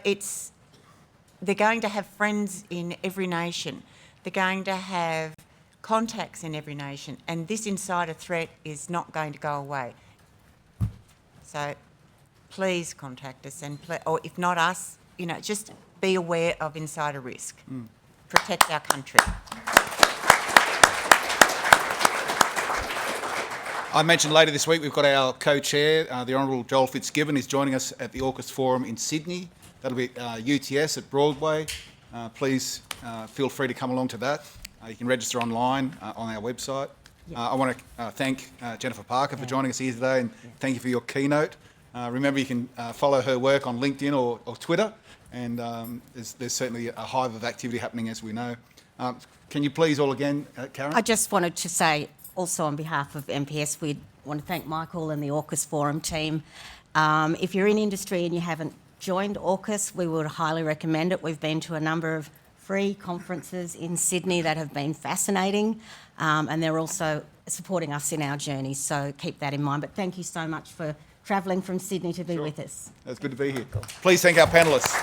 they're going to have friends in every nation. They're going to have contacts in every nation, and this insider threat is not going to go away. So please contact us, or if not us, just be aware of insider risk. Protect our country. I mentioned later this week we've got our co-chair, the Honourable Joel Fitzgibbon, is joining us at the AUKUS Forum in Sydney. That'll be UTS at Broadway. Please feel free to come along to that. You can register online on our website. I want to thank Jennifer Parker for joining us here today, and thank you for your keynote. Remember, you can follow her work on LinkedIn or Twitter, and there's certainly a hive of activity happening, as we know. Can you please all again, Karen? I just wanted to say, also on behalf of MPS, we want to thank Michael and the AUKUS Forum team. If you're in industry and you haven't joined AUKUS, we would highly recommend it. We've been to a number of free conferences in Sydney that have been fascinating, and they're also supporting us in our journey, so keep that in mind. But thank you so much for travelling from Sydney to be with us. It's good to be here. Please thank our panellists.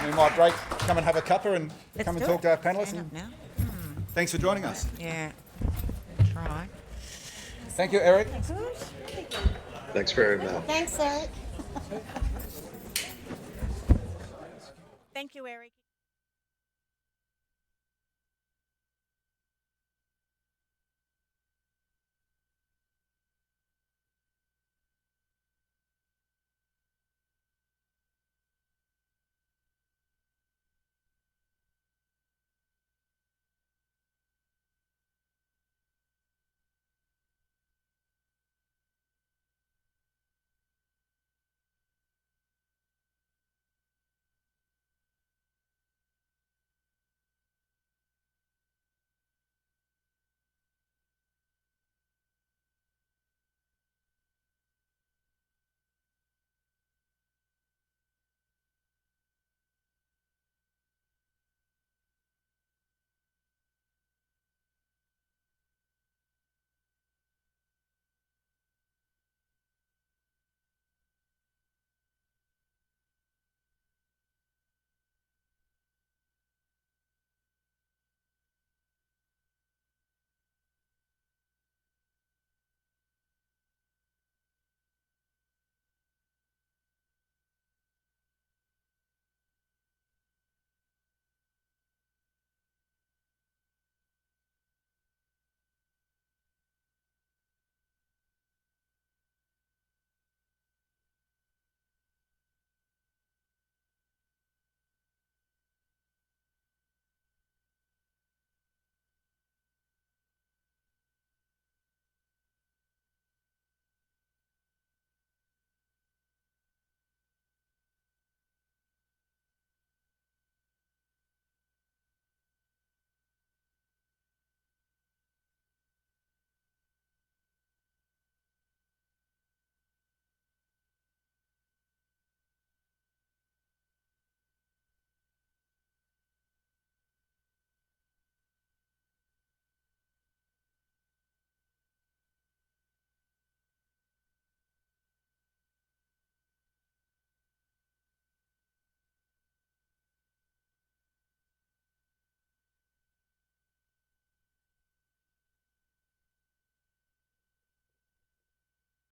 We might break, come and have a cuppa and come and talk to our panellists. Now. Thanks for joining us. Yeah. Try. Thank you, Eric. Thanks very much. Thanks, Eric. Thank you, Eric.